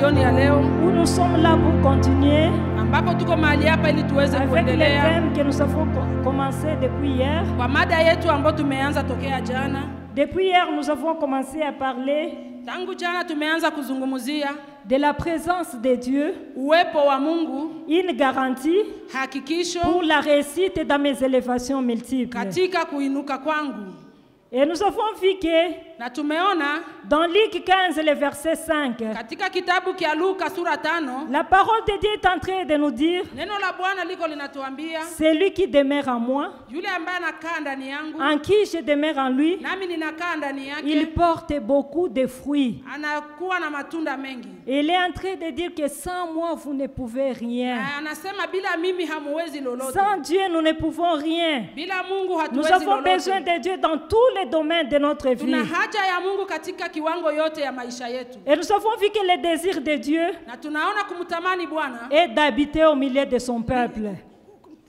jioni ya leo, où nous sommes là pour continuer ambapo tuko mahali hapa ili tuweze avec les kuendelea thèmes que nous avons commencé depuis hier. kwa mada yetu ambayo tumeanza tokea jana. Depuis hier, nous avons commencé à parler Tangu jana tumeanza kuzungumzia de la présence de Dieu, uwepo wa Mungu, une garantie hakikisho pour la réussite dans mes élévations multiples. katika kuinuka kwangu. Et nous avons vu que Na tumeona dans Luc 15, le verset 5, katika kitabu kia Luka sura 5, la parole de Dieu est en train de nous dire, neno la Bwana liko linatuambia celui qui demeure en moi, yule ambaye anakaa ndani yangu en qui je demeure en lui, nami ninakaa ndani yake, il porte beaucoup de fruits. anakuwa na matunda mengi. Et il est en train de dire que sans moi, vous ne pouvez rien. Na anasema bila mimi hamuwezi lolote. Sans Dieu, nous ne pouvons rien. Bila Mungu Nous hatuwezi avons lolote. besoin de Dieu dans tous les domaines de notre vie. Tuna haja ya Mungu katika kiwango yote ya maisha yetu. Et nous avons vu que le désir de Dieu Na tunaona kumtamani Bwana, est d'habiter au milieu de son peuple,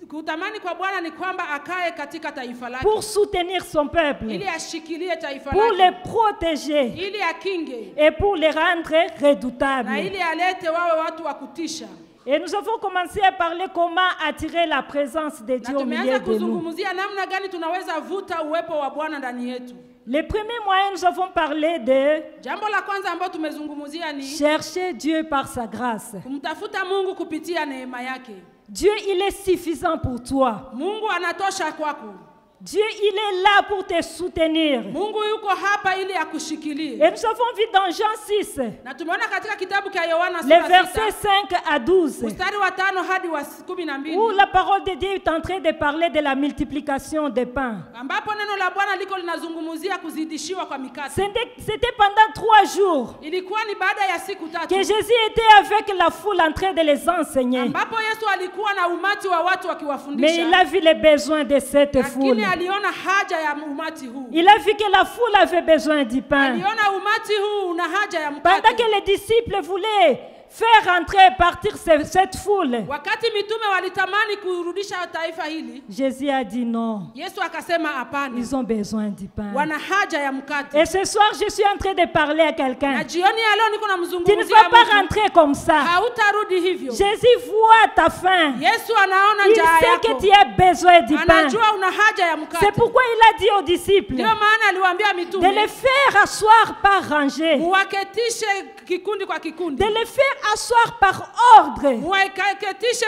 kutamani kwa Bwana ni kwamba akae katika taifa lake, pour soutenir son peuple, ili ashikilie taifa pour les lake, protéger ili akinge et pour les rendre na redoutables. ili alete wawe watu wa kutisha. Et nous avons commencé à parler comment attirer la présence de Na Dieu au milieu tumeanza de nous. kuzungumzia namna gani tunaweza vuta uwepo wa Bwana ndani yetu. Le premier moyen, nous avons parlé de Jambo la kwanza ambalo tumezungumzia ni chercher Dieu par sa grâce. kumtafuta Mungu kupitia neema yake. Dieu, il est suffisant pour toi. Mungu anatosha kwako. Dieu, il est là pour te soutenir. Mungu yuko hapa ili akushikilie. Et nous avons vu dans Jean 6, Na tumeona katika kitabu cha Yohana les sura versets 6 5 à 12, mstari wa 5 hadi wa 12, où la parole de Dieu est en train de parler de la multiplication des pains. ambapo neno la Bwana liko linazungumzia kuzidishiwa kwa mikate. C'était pendant 3 jours Ilikuwa ni baada ya siku que 3 Jésus était avec la foule en train de les enseigner. ambapo Yesu alikuwa na umati wa watu Mais akiwafundisha. il a vu les besoins de cette foule. Lakini aliona haja ya umati huu. Il a vu que la foule avait besoin du pain. Aliona umati huu una haja ya Pendant mkate. que les disciples voulaient faire entrer et partir cette foule, Wakati mitume walitamani kurudisha taifa hili, Jésus a dit non. Yesu akasema hapana. Ils ont besoin du pain. Wana haja ya mkate. Et ce soir, je suis en train de parler à quelqu'un. Na jioni ya leo niko Tu ne namzungumzia vas pas mtu. rentrer comme ça. Hautarudi hivyo. Jésus voit ta faim. Yesu anaona Il njaa sait que yako. tu as besoin du pain. Anajua una haja ya mkate. C'est pourquoi il a dit aux disciples Ndio maana aliwaambia de mitume les faire asseoir par rangée, muwaketishe kikundi kwa kikundi. de les faire asseoir par ordre. Muwaketishe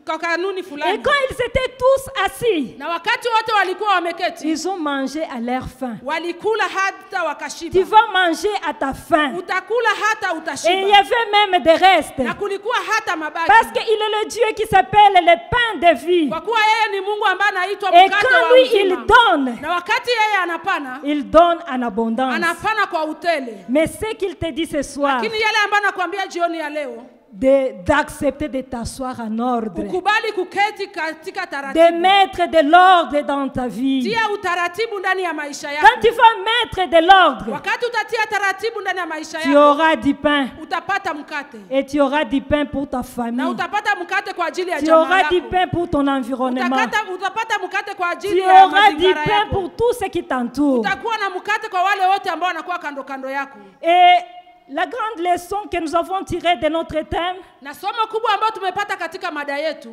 kwa kanuni Et fulani. quand ils étaient tous assis, Na wakati wote walikuwa wameketi, ils ont mangé à leur faim. walikula hata Tu wakashiba. vas manger à ta faim. Utakula hata Et il y utashiba. avait même des restes. Na kulikuwa hata mabaki. Parce qu'il est le Dieu qui s'appelle le pain de vie. Kwa kuwa yeye ni Mungu ambaye anaitwa Et mkate quand wa lui, il uzima. donne, Na wakati yeye anapana, il donne en abondance. anapana kwa utele. Mais ce qu'il te dit ce soir, Lakini yale ambayo nakwambia jioni ya leo, d'accepter de t'asseoir en ordre, ukubali kuketi katika de taratibu. mettre de l'ordre dans ta vie. Tia utaratibu ndani ya maisha Quand yako. tu vas mettre de l'ordre, Wakati utatia taratibu ndani ya maisha tu yako, auras du pain. utapata mkate. Et tu auras du pain pour ta Na famille. utapata mkate kwa ajili ya Tu jamaa auras du yako. pain pour ton environnement. Utapata mkate kwa Tu ajili ya auras du mazingira pain yako. pour tout ce qui t'entoure. Utakuwa na mkate kwa wale wote ambao wanakuwa kando kando yako. Et la grande leçon que nous avons tirée de notre thème, Na somo kubwa ambalo tumepata katika mada yetu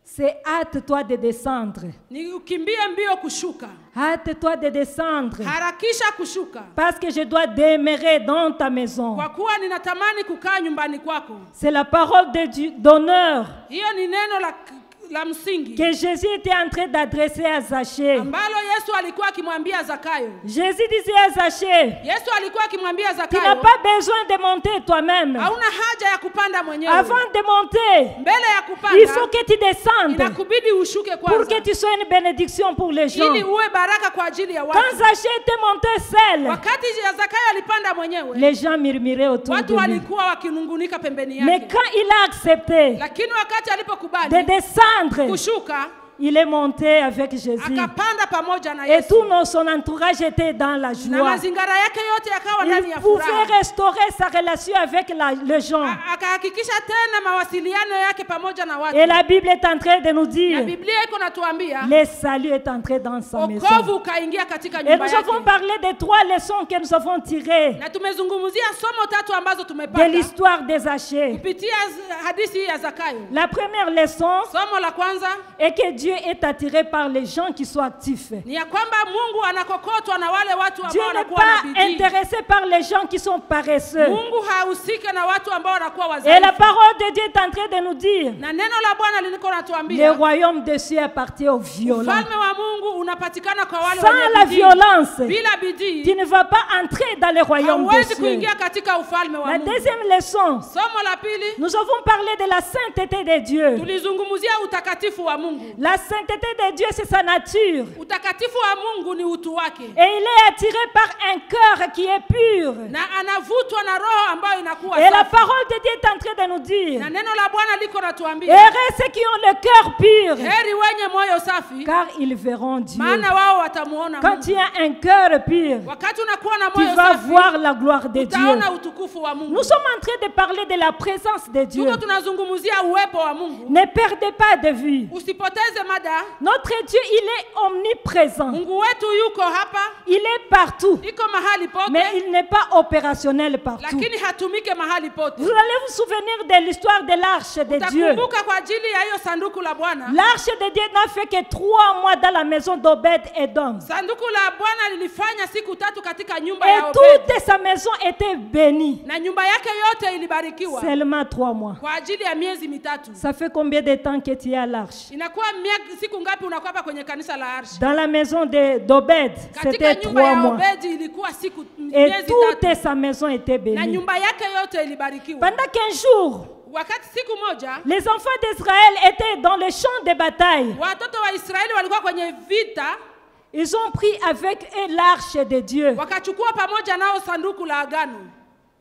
c'est hâte-toi de descendre. ni ukimbie mbio kushuka. Hâte-toi de descendre. Harakisha kushuka. Parce que je dois demeurer dans ta maison. Kwa kuwa ninatamani kukaa nyumbani kwako. C'est la parole d'honneur Hiyo ni neno la msingi que Jésus était en train d'adresser à Zachée. ambalo Yesu alikuwa akimwambia Zakayo. Jésus disait à Zachée, Yesu alikuwa akimwambia tu n'as Zakayo, pas besoin de monter toi-même. hauna haja ya kupanda mwenyewe. Avant de monter, Mbele ya il faut kupanda que tu descendes inakubidi ushuke pour kwanza que tu sois une bénédiction pour les gens. ili uwe baraka kwa ajili ya Quand watu. Zachée était monté seul, Wakati Zakayo alipanda mwenyewe, les gens murmuraient autour de watu lui. walikuwa wakinungunika pembeni Mais yake. quand il a accepté Lakini wakati de alipokubali descendre, kushuka, il est monté avec Jésus. akapanda pamoja na Et Yesu, tout son entourage était dans la na joie. mazingara yake yote yakawa ndani Il ya pouvait furaha. restaurer sa relation avec les gens. Akahakikisha tena mawasiliano yake pamoja na watu. Et la Bible est en train de nous Na dire, Biblia iko natuambia le salut est entré dans sa maison. wokovu ukaingia katika Et nyumba nous avons yake. parlé des 3 leçons que nous avons tirées Na tumezungumzia somo 3 ambazo de tumepata l'histoire des Zachée. kupitia hadithi hii ya Zakayo. La première leçon Somo la kwanza est que Dieu est attiré par les gens qui sont actifs. ni ya kwamba Mungu anakokotwa na wale watu Dieu ambao n'est wanakuwa na pas bidii. intéressé par les gens qui sont paresseux. Mungu hahusiki na watu ambao wanakuwa Et la wazaifu. parole de Dieu est en train de nous dire, Na neno la Bwana liliko le natuambia royaume des cieux appartient aux violents. ufalme wa Mungu unapatikana kwa wale Sans la wenye bidii. violence, Bila tu bidii ne vas pas entrer dans le royaume des hauwezi cieux. kuingia katika ufalme wa La Mungu. deuxième leçon, Somo la pili nous avons parlé de la sainteté de Dieu. tulizungumzia utakatifu wa Mungu. La sainteté de Dieu, c'est sa nature. Utakatifu wa Mungu ni utu wake, Et il est attiré par un cœur qui est pur. na anavutwa na roho ambayo inakuwa Et la safi. parole de Dieu est en train de nous dire, Na neno la Bwana liko natuambia heureux ceux qui ont le cœur pur, heri wenye moyo safi, car ils verront Dieu. maana wao watamuona Quand Mungu. tu as un cœur pur, Wakati unakuwa na tu moyo vas safi, voir la gloire de Dieu. utaona utukufu wa Mungu. Nous sommes en train de parler de la présence de Dieu. Tuko tunazungumzia uwepo wa Mungu. Ne perdez pas de vue. Usipoteze mada. Notre Dieu, il est omniprésent. Mungu wetu yuko hapa, Il est partout. iko mahali pote, Mais il n'est pas opérationnel partout. lakini hatumike mahali pote. Vous allez vous souvenir de l'histoire de l'arche de Dieu. Utakumbuka kwa ajili ya hiyo sanduku la Bwana. L'arche de Dieu n'a fait que 3 mois dans la maison d'Obed Edom. Sanduku la Bwana lilifanya siku 3 katika nyumba Et ya Obed. toute sa maison était bénie. Na nyumba yake yote ilibarikiwa Seulement 3 mois. kwa ajili ya miezi mitatu. Ça fait combien de temps que tu es à l'arche? Inakuwa siku ngapi unakuwa hapa kwenye kanisa la Arshi? Dans la maison d'Obed, Katika c'était nyumba 3 ya mois. Obedi ilikuwa siku Et miezi toute tatu. sa maison était Na bénie. nyumba yake yote ilibarikiwa. Pendant 15 jours, Wakati siku moja les enfants d'Israël étaient dans le champ de bataille. watoto wa Israeli walikuwa kwenye vita, Ils ont pris avec eux l'arche de Dieu. wakachukua pamoja nao sanduku la agano.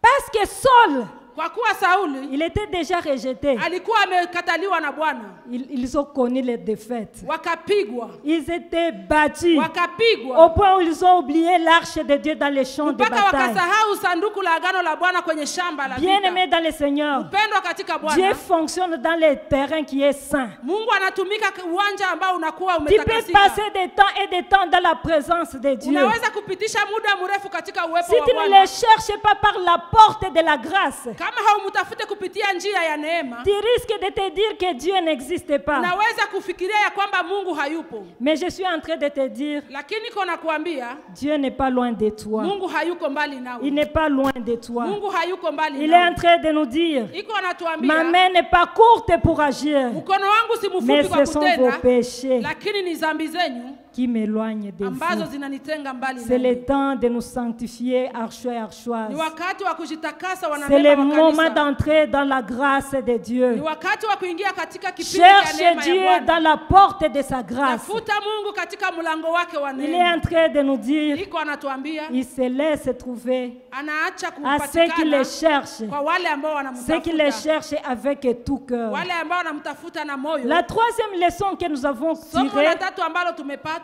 Parce que Saul, Kwa kuwa Sauli il était déjà rejeté. alikuwa amekataliwa na Bwana, Ils ont connu les défaites. wakapigwa, Ils étaient battus wakapigwa au point où ils ont oublié l'arche de Dieu dans les champs de mpaka bataille. wakasahau sanduku la agano la Bwana kwenye shamba la Bien-aimés vita. dans le Seigneur, Mpendwa katika Dieu Bwana, fonctionne dans le terrain qui est saint. Mungu anatumika uwanja ambao unakuwa Tu peux umetakasika. passer des temps et des temps dans la présence de Dieu. Unaweza kupitisha muda mrefu katika uwepo Si wa tu ne Bwana. le cherches pas par la porte de la grâce, Kama haumtafute kupitia njia ya neema, tu risques de te dire que Dieu n'existe pas. unaweza kufikiria ya kwamba Mungu hayupo. Mais je suis en train de te dire, Lakini kona kuambia Dieu n'est pas loin de toi. Mungu hayuko mbali nawe. Il n'est pas loin de toi. Mungu hayuko mbali Il est en nawe. train de nous dire, Iko ma anatuambia main n'est pas courte pour agir, mkono wangu si mais mfupi kwa ce sont vos kutenda, péchés lakini ni dhambi zenyu qui m'éloignent de ambazo vous. zinanitenga mbali C'est nawe. le temps de nous sanctifier, archois et archoises. Ni wakati wa kujitakasa C'est wanamemba le wa moment kanisa. d'entrer dans la grâce de Ni Dieu. wakati wa kuingia katika kipindi cha Cherche neema ya Dieu Bwana. dans la porte de sa grâce. Tafuta Mungu katika mlango wake wa Il est neema. en train de nous dire, Iko anatuambia il se laisse trouver anaacha à ceux qui le kupatikana cherchent, kwa wale ambao ceux qui le wanamtafuta, cherchent avec tout cœur. wale ambao wanamtafuta na moyo. La troisième leçon que nous avons Somo tirée, la tatu ambalo tumepata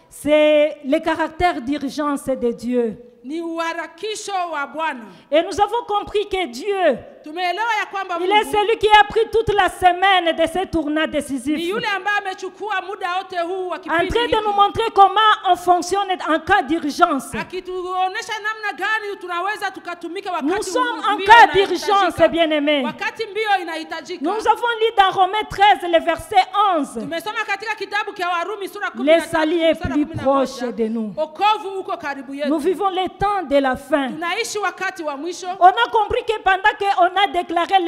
c'est le caractère d'urgence de Dieu. ni uharakisho wa Bwana. Et nous avons compris que Dieu, Tumeelewa ya kwamba il est Mungu celui qui a pris toute la semaine de ce tournant ni décisif, yule ambaye amechukua muda wote huu wa en kipindi train de nous hiki, montrer comment on fonctionne en cas d'urgence. akituonesha namna gani tunaweza tukatumika Nous wakati sommes en mbio cas inahitajika. d'urgence, bien-aimés. Wakati mbio inahitajika. Nous avons lu dans Romains 13, le verset 11. Tumesoma katika kitabu cha Warumi sura Le 13 salut est mstari plus 11. proche de nous. Wokovu uko karibu Nous yetu. vivons les temps de la fin. Tunaishi wakati wa mwisho. On a compris que pendant qu'on a déclaré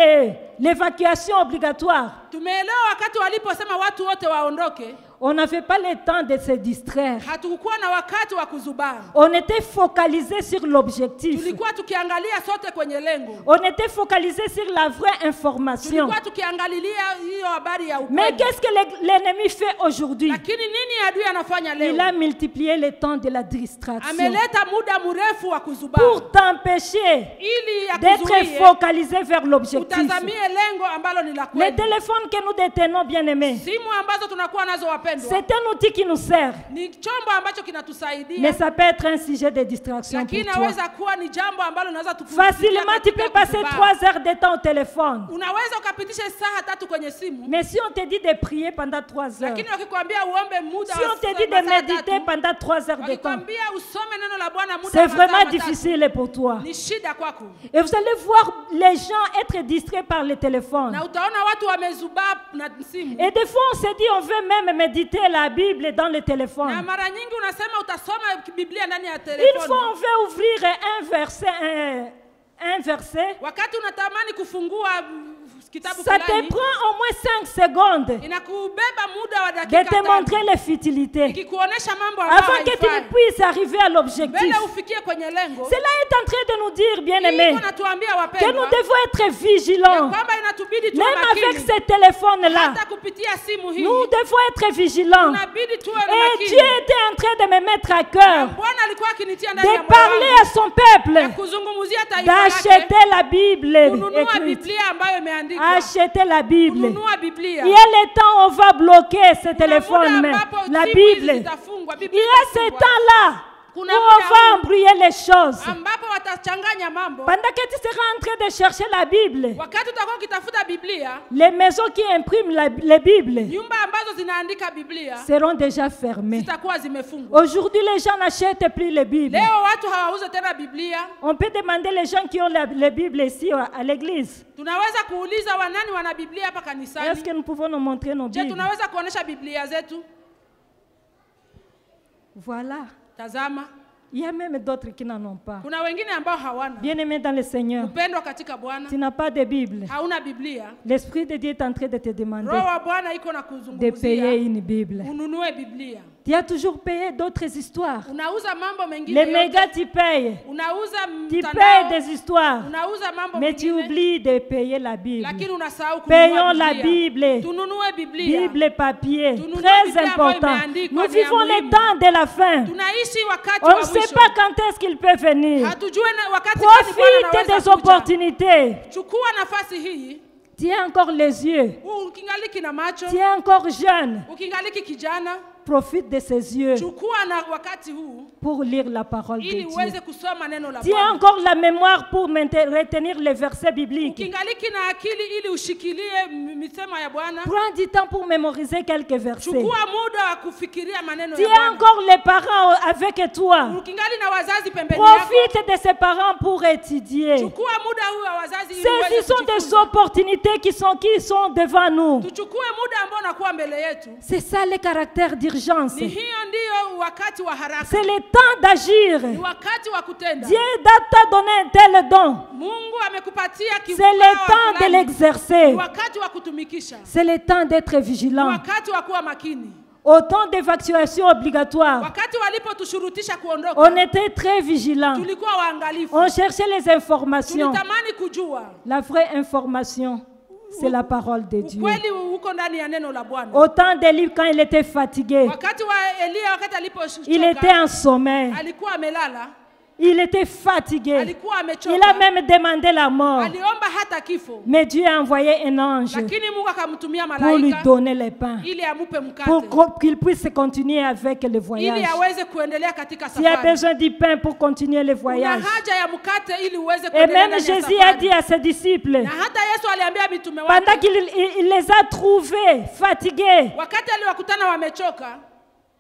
l'évacuation obligatoire, Tumeelewa wakati waliposema watu wote waondoke, on n'avait pas le temps de se distraire. hatukuwa na wakati wa kuzubaa. On était focalisé sur l'objectif. Tulikuwa tukiangalia sote kwenye lengo. On était focalisé sur la vraie information. Tulikuwa tukiangalilia hiyo habari ya Mais ukweli. qu'est-ce que l'ennemi fait aujourd'hui? Lakini nini adui anafanya Il a leo? multiplié le temps de la distraction Ameleta muda mrefu wa kuzubaa pour t'empêcher ili d'être akuzuie focalisé vers l'objectif. utazamie lengo ambalo ni la Le kweli. téléphone téléphones que nous détenons, bien-aimés, Simu ambazo tunakuwa nazo wapendwa, c'est un outil qui nous sert. ni chombo ambacho Mais kinatusaidia, ça peut être un sujet de distraction pour lakini toi. inaweza kuwa ni jambo ambalo unaweza tukufikia Facilement, tu peux katika passer kuzubaa. 3 heures de temps au téléphone. Unaweza ukapitisha saa 3 kwenye simu, Mais si on te dit de prier pendant 3 heures, lakini wakikwambia uombe muda si wa on te dit de masaa méditer 3, pendant 3 heures de temps, wakikwambia usome neno la Bwana muda c'est wa masaa vraiment 3, difficile pour toi. ni shida kwako. Et vous allez voir les gens être distraits par le téléphone. Na utaona watu wamezubaa na simu. Et des fois, on se dit, on veut même méditer la Bible dans le Na téléphone. mara nyingi unasema utasoma Biblia ndani ya Une fois, telefoni. on veut ouvrir un verset. Wakati unatamani kufungua kitabu Ça te fulani, prend au moins 5 secondes inakubeba muda wa de dakika te 5 montrer les futilités ikikuonesha mambo ambayo avant que tu ne haifai. puisses arriver à l'objectif. Mbele ufikie kwenye lengo. Cela est en train de nous dire, bien-aimés, Iko natuambia que wapendwa, nous devons être ya vigilants. kwamba inatubidi tuwe Même avec makini. ces téléphones-là, Hata kupitia simu hii, nous devons être vigilants. inabidi tuwe na Et makini. Dieu était en train de me mettre à cœur Bwana alikuwa akinitia ndani ya de moyo parler wangu à son peuple, ya kuzungumzia taifa lake, d'acheter la Bible kununua écrite. Biblia ambayo imeandikwa, Acheter la Bible. kununua Biblia. Il y a le temps où on va bloquer ce Kuna téléphone, muda mais ambapo la simu hizi Bible. zitafungwa, Il Biblia y a ce itafungwa. temps-là où Kuna on muda va huu embrouiller les choses. ambapo watachanganya mambo. Pendant que tu seras en train de chercher la Bible, Wakati utakuwa ukitafuta Biblia, les maisons qui impriment les Bibles nyumba ambazo zinaandika Biblia seront déjà fermées. zitakuwa zimefungwa. Aujourd'hui, les gens n'achètent plus les Bibles. Leo watu hawauze tena Biblia. On peut demander les gens qui ont les Bibles ici à l'église. Tunaweza kuuliza wanani wana Biblia hapa Est-ce kanisani? que nous pouvons nous montrer nos Je, Bibles? tunaweza kuonesha Biblia zetu? Voilà. Tazama, Il y a même d'autres qui n'en ont pas. kuna wengine ambao hawana. Bien-aimé dans le Seigneur, Upendwa katika Bwana, tu n'as pas de Bible. hauna Biblia. L'Esprit de Dieu est en train de te demander Roho wa Bwana iko na de kuzungumzia payer une Bible. ununue Biblia. Tu as toujours payé d'autres histoires. Unauza mambo mengine Les yote. mégas, tu payes. Unauza Tu mtandao, payes des histoires. unauza mambo Mais tu mengine, oublies de payer la Bible. lakini unasahau Payons kununua la Biblia. Bible. Tununue Biblia. Bible papier. Tununue Très Biblia ambayo important. imeandikwa, Nous ni ya vivons les muhimu. temps de la fin. Tunaishi wakati On wa ne sait mwisho. pas quand est-ce qu'il peut venir. Hatujui wakati gani Bwana Profite anaweza des kuja. opportunités. Chukua nafasi hii. Tiens encore les yeux. Ukingaliki na macho, Tiens encore jeune. ukingaliki kijana, Profite de ses yeux chukua na wakati huu pour lire la parole de ili Dieu. uweze kusoma neno la Tiens Bwana. encore la mémoire pour retenir les versets bibliques. Ukingaliki na akili ili ushikilie misemo ya Bwana. Prends du temps pour mémoriser quelques versets. Chukua muda wa kufikiria maneno ya Tiens Bwana. encore les parents avec toi. Ukingali na wazazi pembeni yako, Profite de ses parents pour étudier. chukua muda huu wa wazazi ili uweze Saisissons des kujifunza. opportunités qui sont devant nous. Tuchukue muda ambao unakuwa mbele yetu. C'est ça le caractère d'urgence. Ni hiyo ndiyo wakati wa haraka. C'est le temps d'agir. Ni wakati wa kutenda. Dieu t'a donné un tel don. Mungu amekupatia C'est kipawa le temps de fulani. l'exercer. Ni wakati wa kutumikisha. C'est le temps d'être Ni vigilant. wakati wa kuwa makini. Au temps d'évacuation obligatoire, Wakati walipotushurutisha kuondoka, on était très vigilants. tulikuwa waangalifu. On cherchait les informations. Tulitamani kujua La vraie information, c'est la parole de Dieu. ukweli uko ndani ya neno la Bwana. Au temps d'Élie, quand il était fatigué, Wakati wa Elia, wakati il était alipochoka, en sommeil. alikuwa amelala, Il était fatigué. alikuwa Il a amechoka, même demandé la mort. aliomba hata kifo, Mais Dieu a envoyé un ange lakini Mungu akamtumia pour lui malaika donner les pains, ili amupe pour mkate, qu'il puisse continuer avec le ili voyage. aweze kuendelea katika S'il y a safari. besoin du pain pour continuer le Kuna voyage. haja ya mkate ili uweze Et kuendelea même ndani ya Jésus a dit safari. à ses disciples, Na hata Yesu aliambia mitume pendant wake, qu'il les a trouvés fatigués, wakati aliwakutana wamechoka,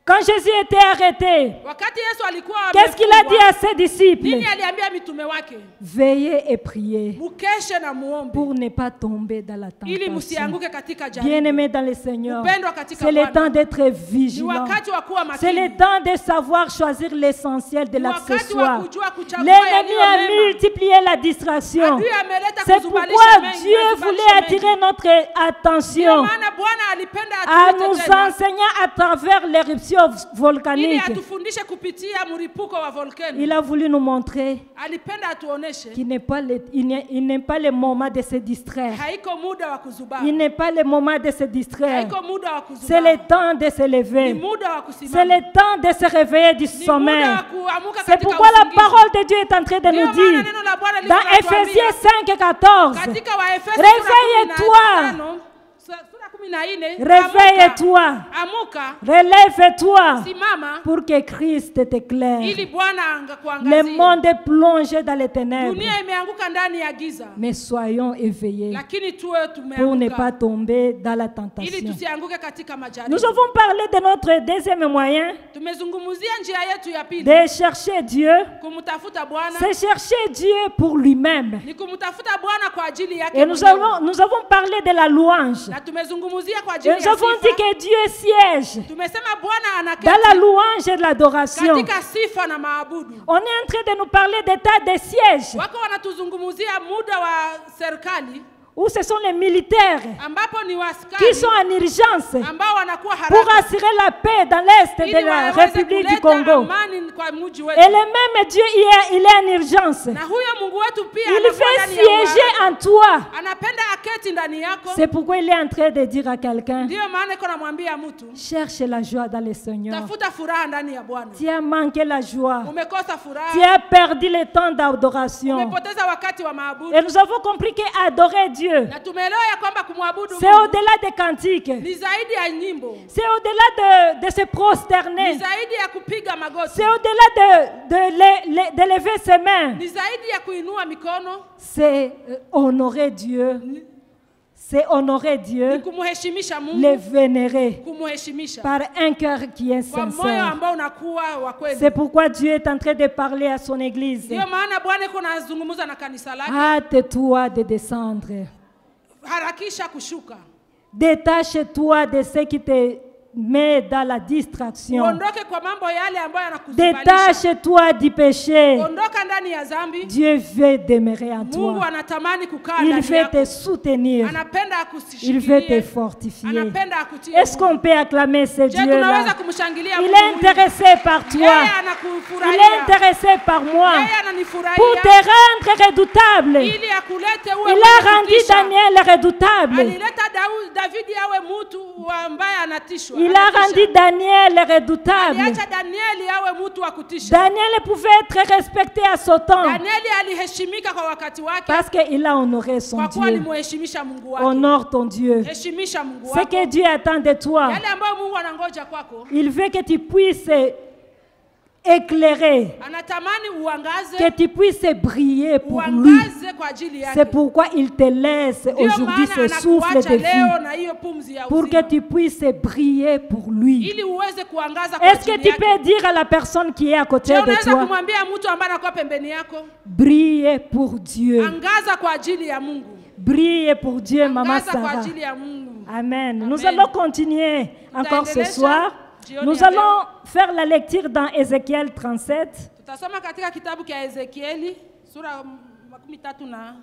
quand Jésus était arrêté, wakati Yesu alikuwa qu'est-ce qu'il a dit amefungwa, à ses disciples? nini aliambia mitume wake? Veillez et priez Mukeshe na muombe pour ne pas tomber dans la ili tentation. msianguke katika jaribu. Bien-aimés dans le Seigneur, Upendwa katika c'est le Bwana. temps d'être Ni vigilant. wakati wa kuwa C'est le makini. temps de savoir choisir l'essentiel de Ni wakati wa l'accessoire. kujua kuchagua L'ennemi yaliyo a mema. multiplié la distraction. Adui ameleta C'est kuzubalisha pourquoi mengi, Dieu kuzubalisha voulait mengi. attirer notre Ndio attention maana Bwana alipenda à atuite nous tena, enseigner à travers l'éruption ili volcanique. atufundishe kupitia mlipuko wa volcano. Il a voulu nous montrer Alipenda atuoneshe qu'il n'est pas il n'est pas le moment de se distraire. haiko muda wa kuzubaa, Il n'est pas le moment de se distraire. haiko muda wa C'est le kuzubaa, temps de se ni lever. muda wa C'est kusimama, le temps de se réveiller du ni sommeil. muda wa kuamuka C'est katika pourquoi la usingizi. parole de Dieu est en train de Ndio nous maana dire neno la Bwana dans linatuambia Ephésiens 5:14, katika Waefeso réveille-toi. 5:15, 14, Réveille-toi. amuka, Relève-toi simama, pour que Christ t'éclaire. ili Bwana Le angakuangazie. monde est plongé dans les ténèbres. Dunia imeanguka ndani ya giza, Mais soyons éveillés lakini tuwe pour ne pas tumeamka tomber dans la ili tentation. tusianguke katika Nous majaribu. avons parlé de notre deuxième moyen Tumezungumzia njia yetu ya pili, de chercher Dieu. kumtafuta Bwana, C'est chercher Dieu pour lui-même. ni kumtafuta Bwana kwa ajili yake Et nous mwenyewe. avons parlé de la louange. Na tumezungumzia kwa Et ajili nous ya avons dit sifa. que Dieu siège Tumesema Bwana dans anaketi la louange et de l'adoration. katika sifa na maabudu. On est en train de nous parler d'état de siège, Wako wanatuzungumzia muda wa serikali où ce sont les militaires ambapo ni qui waskari sont en urgence ambao wanakuwa pour haraka assurer la paix dans l'est de ili la waweze République du kuleta Congo. amani kwa mji Et wetu. le même Dieu, il est en urgence. Na huyo Mungu wetu pia Il anakuwa fait ndani ya siéger uharaka. en toi. Anapenda aketi ndani yako. C'est pourquoi il est en train de dire à quelqu'un, Ndio maana iko namwambia mtu, cherche la joie dans le Seigneur. tafuta furaha ndani ya Bwana. Tu as manqué la joie. Umekosa Tu furaha, as perdu le temps d'adoration. umepoteza wakati wa maabudu. Et nous avons compris qu'adorer Dieu, Na tumeelewa ya kwamba kumwabudu c'est Mungu au-delà des cantiques. ni zaidi ya nyimbo, C'est au-delà de se ni prosterner. zaidi ya kupiga magoti, C'est au-delà de lever ses mains. ni zaidi ya kuinua mikono, C'est honorer Dieu. C'est honorer ni Dieu, kumheshimisha le Mungu, vénérer kumheshimisha par un cœur qui est kwa moyo sincère. ambao unakuwa wa kweli. C'est pourquoi Dieu est en train de parler à son église. Ndio maana Bwana iko nazungumza na kanisa lake, Hâte-toi de descendre. harakisha kushuka, Détache-toi de ce qui te met dans la distraction. uondoke kwa mambo yale ambayo yanakuzibalisha, Détache-toi du péché. ondoka ndani ya dhambi. Dieu veut demeurer en Mungu toi. anatamani kukaa Il ndani veut yako, te soutenir. anapenda Il veut te akushikilie, fortifier. anapenda akutie Est-ce nguvu. qu'on peut acclamer ce Je, tunaweza Dieu-là? kumshangilia Il Mungu est huyu. intéressé par toi. Yeye Il est anakufurahia, intéressé par moi. yeye Pour ananifurahia te rendre redoutable. ili akulete uwe Il mwenye a rendu kutisha. Daniel redoutable. Alileta Davidi awe mtu ambaye anatishwa. Il a anatisha. rendu Daniel redoutable. Aliacha Danieli awe mtu wa kutisha. Daniel pouvait être respecté à son temps Danieli aliheshimika kwa wakati wake parce qu'il a honoré son kwa kuwa Dieu. alimuheshimisha Mungu wake. Honore ton Dieu. Heshimisha Mungu Ce wako. que Dieu attend de toi, Yale ambayo Mungu anangoja kwako, il veut que tu puisses éclairer, anatamani uangaze, que tu puisses briller pour lui. uangaze kwa ajili yake. C'est pourquoi il te laisse Ndio aujourd'hui maana ce souffle anakuacha de leo vie na hiyo pumzi ya pour que uzima, tu puisses briller pour lui. ili uweze kuangaza kwa Est-ce que ajili tu yake. peux dire à la personne qui est à côté Je, de unaweza toi, kumwambia mtu ambaye anakuwa pembeni yako, brille pour Dieu. angaza kwa ajili ya Mungu, Brille pour Dieu, Maman angaza kwa Sarah. ajili ya Mungu. Amen. Nous Amen. allons continuer encore ce soir. Nous allons faire la lecture dans Ézéchiel 37. Tutasoma katika kitabu cha Ezekieli sura 13 na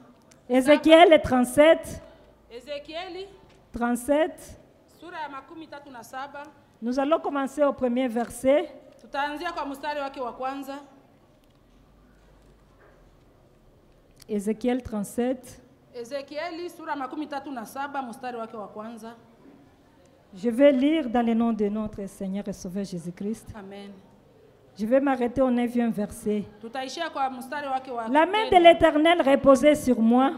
Ézéchiel 37. Ezekieli 37. sura ya 37. Nous allons commencer au premier verset. Tutaanzia kwa mstari wake wa kwanza. Ézéchiel 37. Ezekieli sura 37 mstari wake wa kwanza. Je vais lire dans le nom de notre Seigneur et Sauveur Jésus-Christ. Amen. Je vais m'arrêter au 9e verset. Tutaishia kwa mstari wake wa La main de l'Éternel reposait sur moi,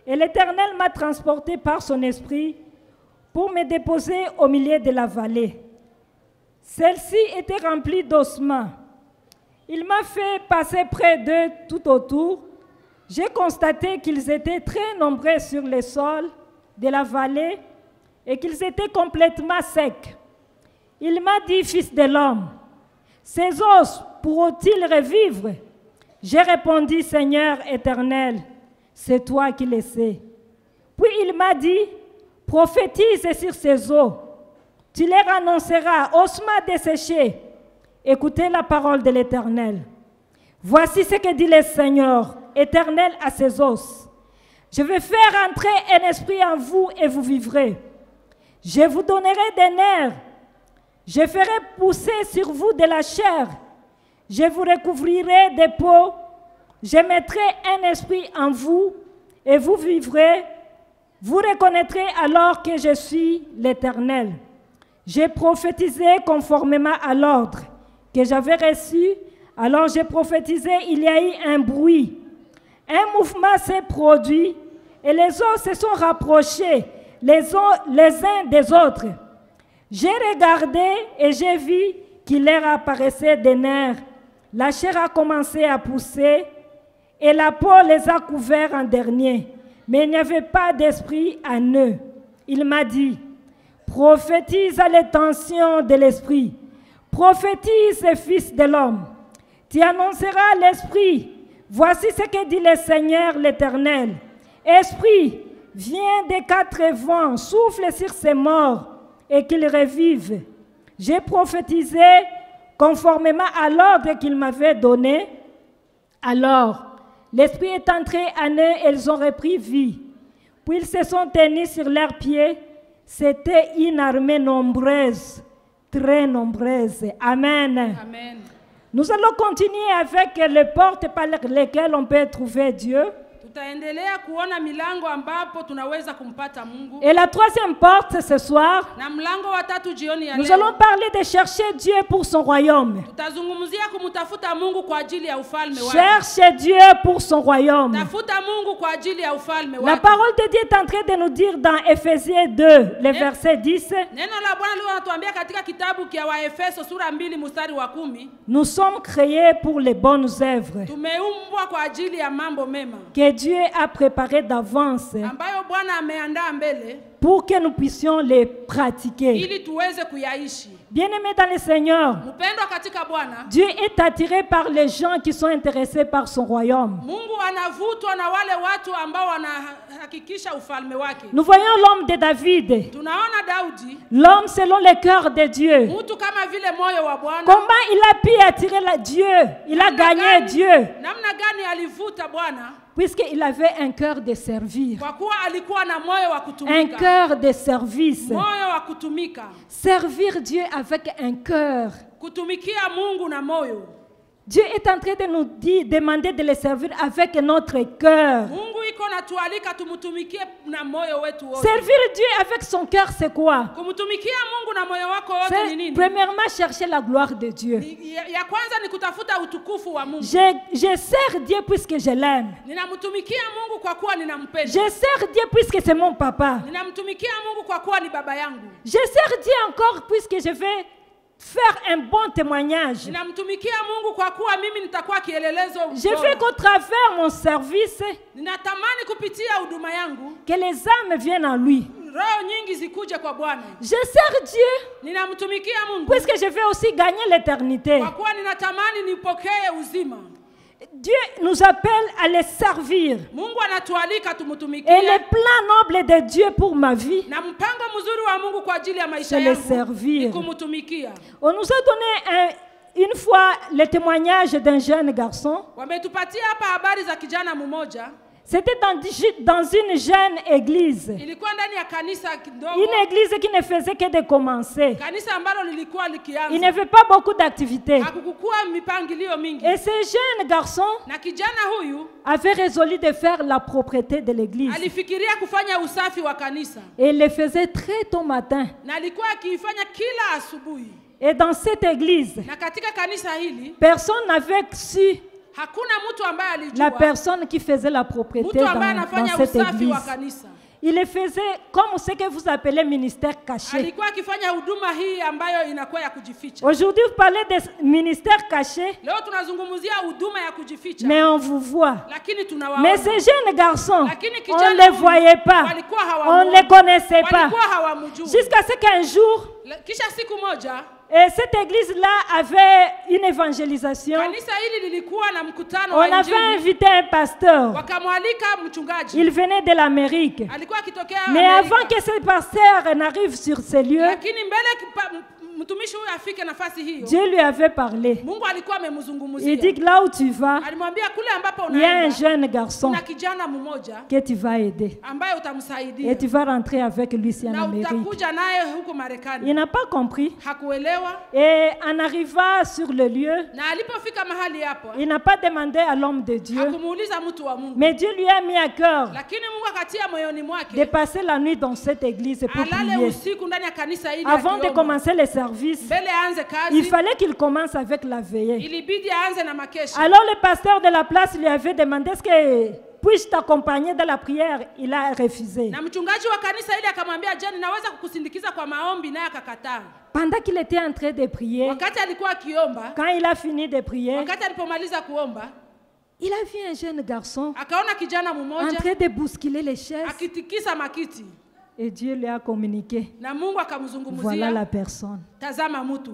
et l'Éternel m'a transporté par son esprit pour me déposer au milieu de la vallée. Celle-ci était remplie d'ossements. Il m'a fait passer près d'eux tout autour. J'ai constaté qu'ils étaient très nombreux sur le sol de la vallée et qu'ils étaient complètement secs. Il m'a dit, fils de l'homme, ces os pourront-ils revivre? J'ai répondu, Seigneur éternel, c'est toi qui le sais. Puis il m'a dit, prophétise sur ces eaux. Tu leur annonceras, ossements desséchés. Écoutez la parole de l'Éternel. Voici ce que dit le Seigneur éternel à ses os. Je vais faire entrer un esprit en vous et vous vivrez. Je vous donnerai des nerfs. Je ferai pousser sur vous de la chair. Je vous recouvrirai des peaux. Je mettrai un esprit en vous et vous vivrez. Vous reconnaîtrez alors que je suis l'Éternel. J'ai prophétisé conformément à l'ordre que j'avais reçu. Alors j'ai prophétisé, il y a eu un bruit. Un mouvement s'est produit et les os se sont rapprochés les uns des autres. J'ai regardé et j'ai vu qu'il leur apparaissait des nerfs. La chair a commencé à pousser et la peau les a couverts en dernier. Mais il n'y avait pas d'esprit en eux. Il m'a dit, prophétise à l'intention de l'esprit. Prophétise, fils de l'homme. Tu annonceras l'esprit. Voici ce que dit le Seigneur l'Éternel. Esprit, viens des quatre vents, souffle sur ces morts et qu'ils revivent. J'ai prophétisé conformément à l'ordre qu'il m'avait donné. Alors, l'Esprit est entré en eux et ils ont repris vie. Puis ils se sont tenus sur leurs pieds. C'était une armée nombreuse, très nombreuse. Amen. Amen. Nous allons continuer avec les portes par lesquelles on peut trouver Dieu. Tutaendelea kuona milango ambapo tunaweza kumpata Mungu. Et la troisième porte ce soir, Na mlango wa tatu jioni ya nous leo. allons parler de chercher Dieu pour son royaume. Tutazungumzia kumtafuta Mungu kwa ajili ya ufalme wake. Chercher Dieu pour son royaume. Tafuta Mungu kwa ajili ya ufalme La wake. parole de Dieu est en train de nous dire dans Éphésiens 2, le verset 10, Neno la Bwana leo anatuambia katika kitabu kia Waefeso sura 2 mstari wa 10, nous sommes créés pour les bonnes œuvres tumeumbwa kwa ajili ya mambo mema que Dieu a préparées d'avance ambayo Bwana ameandaa mbele pour que nous puissions les pratiquer. ili tuweze kuyaishi. Bien-aimés dans le Seigneur, Mpendwa katika Bwana, Dieu est attiré par les gens qui sont intéressés par son royaume. Mungu anavutwa na wale watu ambao wanahakikisha ufalme wake. Nous voyons l'homme de David, Tunaona Daudi, l'homme selon le cœur de Dieu. mtu kama vile moyo wa Bwana. Comment il a pu attirer Dieu? Il a gagné Dieu, Namna gani alivuta Bwana? puisqu'il avait un cœur de servir, Kwa kuwa alikuwa na moyo wa un kutumika. cœur de service. Moyo wa kutumika. Servir Dieu avec un cœur. Kutumikia Mungu na moyo. Dieu est en train de nous demander de le servir avec notre cœur. Mungu iko natualika tumutumikie na moyo wetu wote. Servir Dieu avec son cœur, c'est quoi? Kumtumikia Mungu na moyo wako wote ni C'est nini? premièrement chercher la gloire de Dieu. Ya kwanza ni kutafuta utukufu wa Mungu. Je sers Dieu puisque je l'aime. Ninamtumikia Mungu kwa kuwa ninampenda. Je sers Dieu puisque c'est mon papa. Ninamtumikia Mungu kwa kuwa ni baba yangu. Je sers Dieu encore puisque je vais faire un bon témoignage. Ninamtumikia Mungu kwa kuwa mimi nitakuwa kielelezo. Je veux qu'au travers mon service, Ninatamani kupitia huduma yangu que les âmes viennent en lui. roho nyingi zikuje kwa Bwana. Je sers Dieu Ninamtumikia Mungu puisque je veux aussi gagner l'éternité. kwa kuwa ninatamani nipokee uzima. Dieu nous appelle à les servir. Mungu anatualika Et tumtumikie. le plan noble de Dieu pour ma vie, Na mpango mzuri wa Mungu kwa ajili ya maisha c'est le yangu servir. ni kumtumikia. On nous a donné une fois le témoignage d'un jeune garçon. Wametupatia hapa habari za kijana mmoja. C'était dans une jeune église. Ilikuwa ndani ya kanisa kidogo. Une église qui ne faisait que de commencer. Kanisa ambalo lilikuwa Il likianza. n'y avait pas beaucoup d'activités. Hakukukua mipangilio mingi. Et ce jeune garçon Na kijana huyu avait résolu de faire la propreté de l'église. alifikiria kufanya usafi wa kanisa. Et il le faisait très tôt matin. Na alikuwa akiifanya kila asubuhi. Et dans cette église, Na katika kanisa hili personne n'avait su hakuna mtu ambaye la alijua personne qui faisait la propreté mtu ambaye dans anafanya cette usafi église. wa kanisa. Il le faisait comme ce que vous appelez ministère caché. Alikuwa akifanya huduma hii ambayo inakuwa ya kujificha. Aujourd'hui, vous parlez de ministère caché, Leo tunazungumzia huduma ya kujificha. mais on vous voit. Lakini tunawaona. Mais ces jeunes garçons, Lakini on kijana ne les huyu, voyait pas, walikuwa on hawamuoni. ne les connaissait pas. Walikuwa hawamjui. Jusqu'à ce qu'un jour, Kisha siku moja et cette église-là avait une évangélisation. kanisa hili lilikuwa na mkutano On wa avait injili. invité un pasteur. Wakamwalika mchungaji. Il venait de l'Amérique. Alikuwa akitokea Mais Amerika. avant que ce pasteur n'arrive sur ces lieux, Lakini mbele mtumishi huyu afike nafasi hiyo. Dieu lui avait parlé. Mungu alikuwa amemzungumzia. Il dit que là où tu vas, Alimwambia kule ambapo il y a un unaenda jeune garçon kuna kijana mmoja que tu vas aider. ambaye utamsaidia Et tu vas rentrer avec lui ici en na Amérique. utakuja naye huko Il Marekani. n'a pas compris. Hakuelewa, Et en arrivant sur le lieu, na alipofika mahali hapo il n'a pas demandé à l'homme de Dieu. hakumuuliza mtu wa Mungu, Mais Dieu lui a mis à cœur lakini Mungu akatia moyoni de mwake passer la nuit dans cette église pour alale prier. usiku ndani ya kanisa hili Avant de akiomba. commencer le service, Mbele aanze il kazi, fallait qu'il commence avec la veillée. ilibidi aanze na makesha. Alors le pasteur de la place lui avait demandé, est-ce que puis-je t'accompagner dans la prière? Il a refusé. Na mchungaji wa kanisa ile akamwambia, je, ninaweza kukusindikiza kwa maombi? Naye akakataa. Pendant qu'il était en train de prier, Wakati alikuwa akiomba, quand il a fini de prier, wakati alipomaliza kuomba, il a vu un jeune garçon akaona kijana en mmoja train de bousculer les chaises. akitikisa makiti. Et Dieu lui a communiqué. Na Mungu akamzungumzia, Voilà la personne. tazama mtu.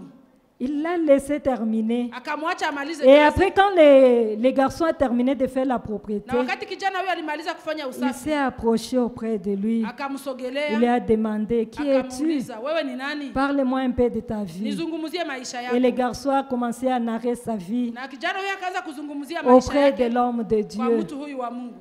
Il l'a laissé terminer. Akamwacha amalize Et kazi. après, quand les garçons ont terminé de faire la propriété, Na wakati kijana huyo alimaliza kufanya il usafi, s'est approché auprès de lui. Il lui akamsogelea, a demandé, qui es-tu? akamuuliza, wewe ni nani? Parle-moi un peu de ta vie. Nizungumzie maisha Et le yako. garçon a commencé à narrer sa vie Na kijana huyo akaanza kuzungumzia maisha auprès de yake l'homme de kwa Dieu. mtu huyu wa Mungu.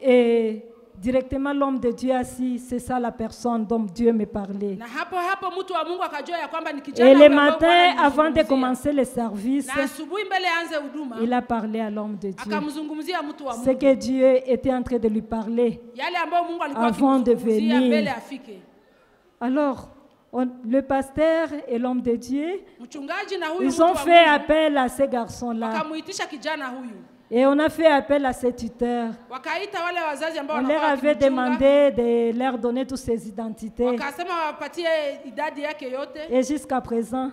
Et directement, l'homme de Dieu a dit, c'est ça la personne dont Dieu me parlait. Na hapo mtu wa Mungu akajua ya kwamba ni Et kijana le huyu ambaye matin, Bwana avant de alimzungumzia. commencer le service, Na asubuhi mbele aanze huduma, il a parlé à l'homme de Dieu. akamzungumzia mtu wa Ce Mungu. que Dieu était en train de lui parler. Yale ambayo Mungu alikuwa Avant de akimzungumzia venir. mbele afike. Alors, le pasteur et l'homme de Dieu, Mchungaji na huyu ils mtu ont wa fait Mungu appel à ces garçons-là. wakamuitisha kijana huyu. Et on a fait appel à ces tuteurs. Wakaita wale wazazi ambao On leur wanakuwa avait wakimchunga. demandé de leur donner toutes ces identités. Wakasema wapatie idadi yake yote. Et jusqu'à présent,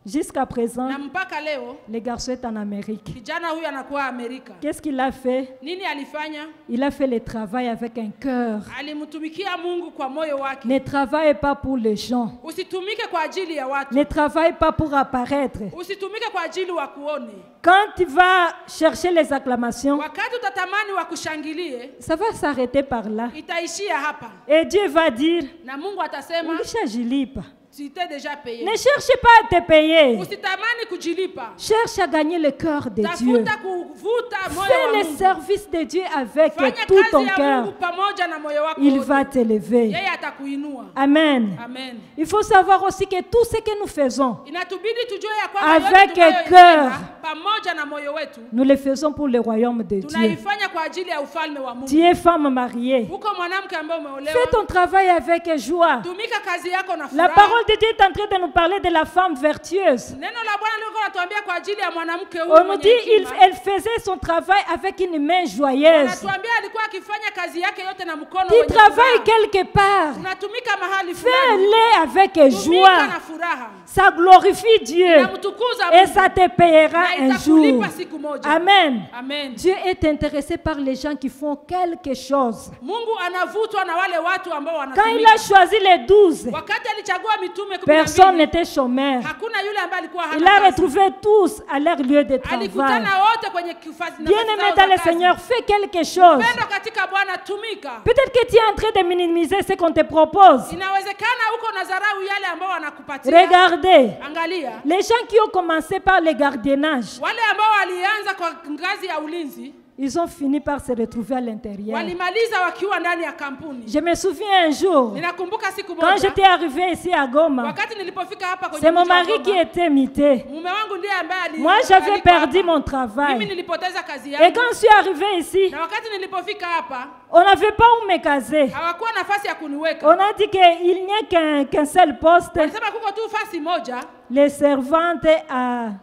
Na mpaka leo le garçon est en Amérique. kijana huyu anakuwa Amerika. Qu'est-ce qu'il a fait? Nini alifanya? Il a fait le travail avec un cœur. Alimtumikia Mungu kwa moyo wake. Ne travaille pas pour les gens. Usitumike kwa ajili ya watu. Ne travaille pas pour apparaître. Usitumike kwa ajili wakuone. Quand tu vas chercher les acclamations, Wakati utatamani wakushangilie, ça va s'arrêter par là. itaishia hapa. Et Dieu va dire, Na Mungu atasema, ulijilipa. tu t'es déjà payé. Ne cherche pas à te payer. Usitamani kujilipa. Cherche à gagner le cœur de Dieu. Tafuta kuvuta moyo Fais wa le Mungu. service de Dieu avec Fanya tout kazi ton ya cœur. Mungu pamoja na moyo wako Il wote. va t'élever. Yeye atakuinua. Amen. Amen. Il faut savoir aussi que tout ce que nous faisons, Inatubidi tujue ya kwamba Avec yote un tunayoifanya cœur. pamoja na moyo wetu nous le faisons pour le royaume de Dieu. tunaifanya kwa ajili ya ufalme wa Tu Mungu. es femme mariée. Huko mwanamke ambaye Fais umeolewa, ton travail avec joie. tumika kazi yako na La furaha. parole de Dieu est en train de nous parler de la femme vertueuse. Neno la Bwana liko natuambia kwa ajili ya mwanamke huyu On nous mwenye dit hekima. elle faisait son travail avec une main joyeuse. Anatuambia alikuwa akifanya kazi yake yote na mkono Tu wenye travailles furaha. quelque part. Unatumika mahali fulani. Fais-le avec Tumika joie. na furaha. Ça glorifie Dieu. Inamtukuza Et Mungu. ça te payera Na un jour. itakulipa siku moja. Amen. Amen. Dieu est intéressé par les gens qui font quelque chose. Mungu anavutwa na wale watu ambao Quand il wanatumika. a choisi les 12, Wakati alichagua mitume 12, personne n'était chômeur. hakuna yule ambaye alikuwa Il hana a kazi. retrouvé tous à leur lieu de travail. Alikutana wote kwenye nafasi Bien-aimé zao dans za le kazi. Seigneur, fais quelque chose. Pendo katika Bwana, tumika. Peut-être que tu es en train de minimiser ce qu'on te propose. Inawezekana huko na dharau yale ambao wanakupatia. Regardez, Angalia les gens qui ont commencé par le gardiennage, wale ambao walianza kwa ngazi ya ulinzi ils ont fini par se retrouver à l'intérieur. walimaliza wakiwa ndani ya kampuni. Je me souviens un jour, Ninakumbuka siku quand moja j'étais arrivée ici à Goma, wakati nilipofika hapa kwenye c'est mon mji wa mari qui Goma, était mité. mume wangu ndiye ambaye Moi, j'avais alikuwa perdu hapa. mon Mimi travail. nilipoteza kazi Et yangu. quand je suis arrivée ici, Na wakati nilipofika hapa on n'avait pas où me caser. hawakuwa nafasi ya kuniweka. On a dit qu'il n'y a qu'un seul poste. Walisema kuko tu fasi moja, Les servantes,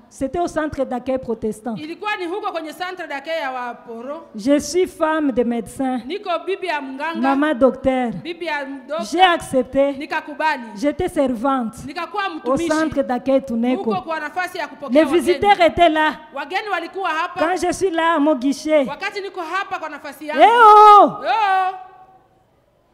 c'était au centre d'accueil protestant. ilikuwa ni huko kwenye centre d'accueil ya Waporo. Je suis femme de médecin, Niko bibi ya mganga, maman docteur. bibi ya J'ai dokta, accepté. nikakubali. J'étais servante Nikakuwa au mtumishi centre d'accueil Tuneko. huko kwa nafasi ya kupokea Les visiteurs étaient là. Wageni walikuwa hapa. Quand je suis là à mon guichet, Wakati niko hapa kwa nafasi yangu. eh oh, Yo,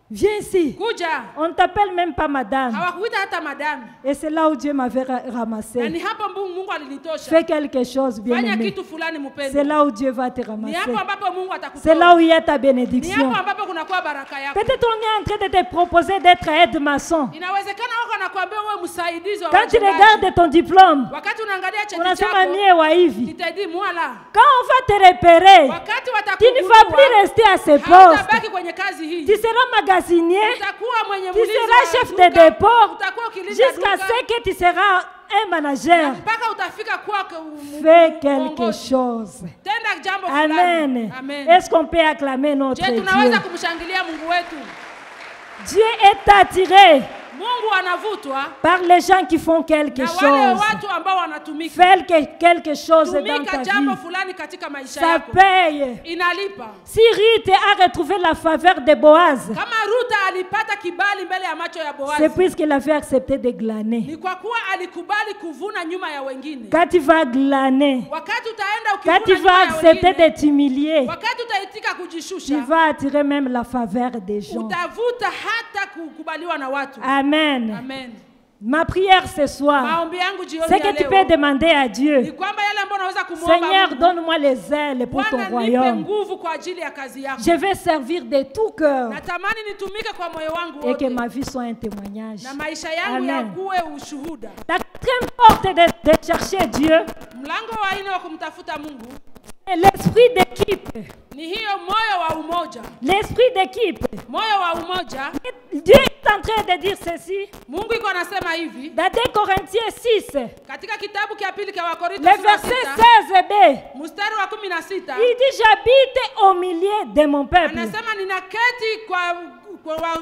viens ici. kuja. On ne t'appelle même pas madame. Hawakuita hata madame. Et c'est là où Dieu m'avait Na ramassé. ni hapo Mungu alinitosha. Fais quelque chose, bien Fanya aimé. kitu fulani C'est mpendo. là où Dieu va te Ni ramasser. hapo ambapo Mungu C'est là où atakutoa. il y a ta Ni bénédiction. hapo ambapo kunakuwa baraka yako. Peut-être on est en train de te proposer d'être aide-maçon. Inawezekana wako anakuambia wewe msaidizi wa Quand tu wachungaji. regardes ton diplôme, Wakati unaangalia on cheti a chako, mie wa hivi. nitaidi mwala. Quand on va te repérer, Wakati tu ne vas plus watakugundua, rester à ce poste. hautabaki kwenye kazi hii. Tu seras magasinier Utakuwa mwenye tu mlinzi seras wa chef duka, de dépôt utakuwa ukilinda jusqu'à duka, ce que tu seras un manager. mpaka utafika kuwa Fais quelque uongozi. chose. Tenda jambo Amen. fulani. Amen. Est-ce qu'on peut acclamer notre Je, Dieu? tunaweza kumshangilia Mungu wetu. Dieu est attiré Mungu anavutwa par les gens qui font quelque na wale chose. watu ambao wanatumika. Faire quelque chose dans ta Tumika jambo vie. fulani katika maisha Ça yako. paye. Inalipa. Si Ruth a retrouvé la faveur de Boaz, Kama Ruta alipata kibali mbele ya macho ya Boazi, c'est puisqu'il avait accepté de glaner. ni kwa kuwa alikubali kuvuna nyuma ya wengine. Quand tu vas glaner, Wakati utaenda quand tu ukivuna vas nyuma ya accepter wengine, de t'humilier, wakati utaitika tu kujishusha, vas attirer même la faveur des gens. utavuta hata kukubaliwa na watu. Amen. Amen. Ma prière ce soir, Maombi yangu jioni c'est ya que tu leo peux demander à ni Dieu, kwamba yale ambayo unaweza kumuomba Seigneur, Mungu, donne-moi les ailes pour ton Bwana nipe royaume. nguvu kwa ajili ya kazi yako. Je vais servir de tout cœur Natamani nitumike kwa moyo wangu et que wote ma vie soit un témoignage. na maisha yangu Amen. yakuwe ushuhuda. La quatrième porte de chercher Dieu, Mlango wa nne wa kumtafuta Mungu c'est l'esprit d'équipe. ni hiyo moyo wa umoja. L'esprit d'équipe. Moyo wa umoja. Dieu est en train de dire ceci Mungu iko anasema hivi dans 2 Corinthiens 6, katika kitabu cha pili cha Wakorintho le sura verset 6 16b. mstari wa 16. Il dit, j'habite au milieu de mon peuple. Anasema ninaketi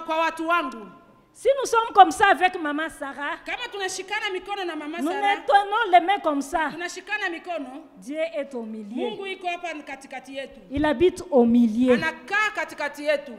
kwa watu wangu. Si nous sommes comme ça avec maman Sarah, Kama tunashikana mikono na mama nous Sara, nous tenons les mains comme ça. tunashikana mikono, Dieu est au milieu. Mungu iko hapa katikati yetu. Il habite au milieu. Anakaa katikati yetu.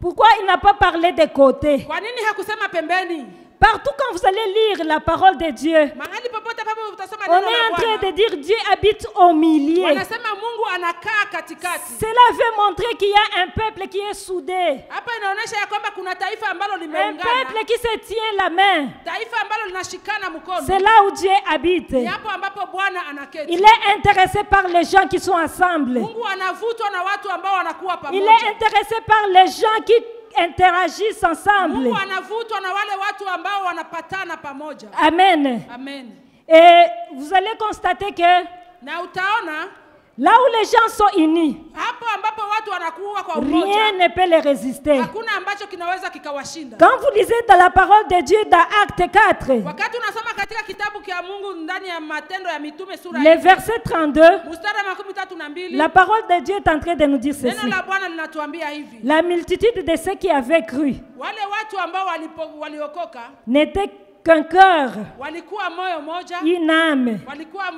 Pourquoi il n'a pas parlé des côtés? Kwa nini hakusema pembeni? Partout quand vous allez lire la parole de Dieu, Mahali popote papo utasoma on neno est en la train de Bwana. dire Dieu habite au milieu. Wanasema Mungu anakaa katikati. Cela veut montrer qu'il y a un peuple qui est soudé. Hapa inaonyesha ya kwamba kuna taifa ambalo Un limeungana. peuple qui se tient la main. Taifa ambalo linashikana mkono. C'est là où Dieu habite. Ni hapo ambapo Bwana anaketi. Il est intéressé par les gens qui sont ensemble. Mungu anavutwa na watu ambao wanakuwa Il pamoja. est intéressé par les gens qui interagissent ensemble. Mungu anavutwa na wale watu ambao wanapatana pamoja. Amen. Amen. Et vous allez constater que Na utaona là où les gens sont unis, hapo ambapo watu wanakuwa kwa rien umoja, ne peut les résister. hakuna ambacho kinaweza kikawashinda. Quand vous lisez dans la parole de Dieu dans Acte 4, Wakati unasoma katika kitabu cha Mungu ndani ya Matendo ya Mitume sura le verset 32, mstari wa 32, la parole de Dieu est en train de nous dire neno ceci. la Bwana linatuambia hivi: La multitude de ceux qui avaient cru wale watu ambao waliokoka n'était qu'un cœur, walikuwa moyo moja, une âme. walikuwa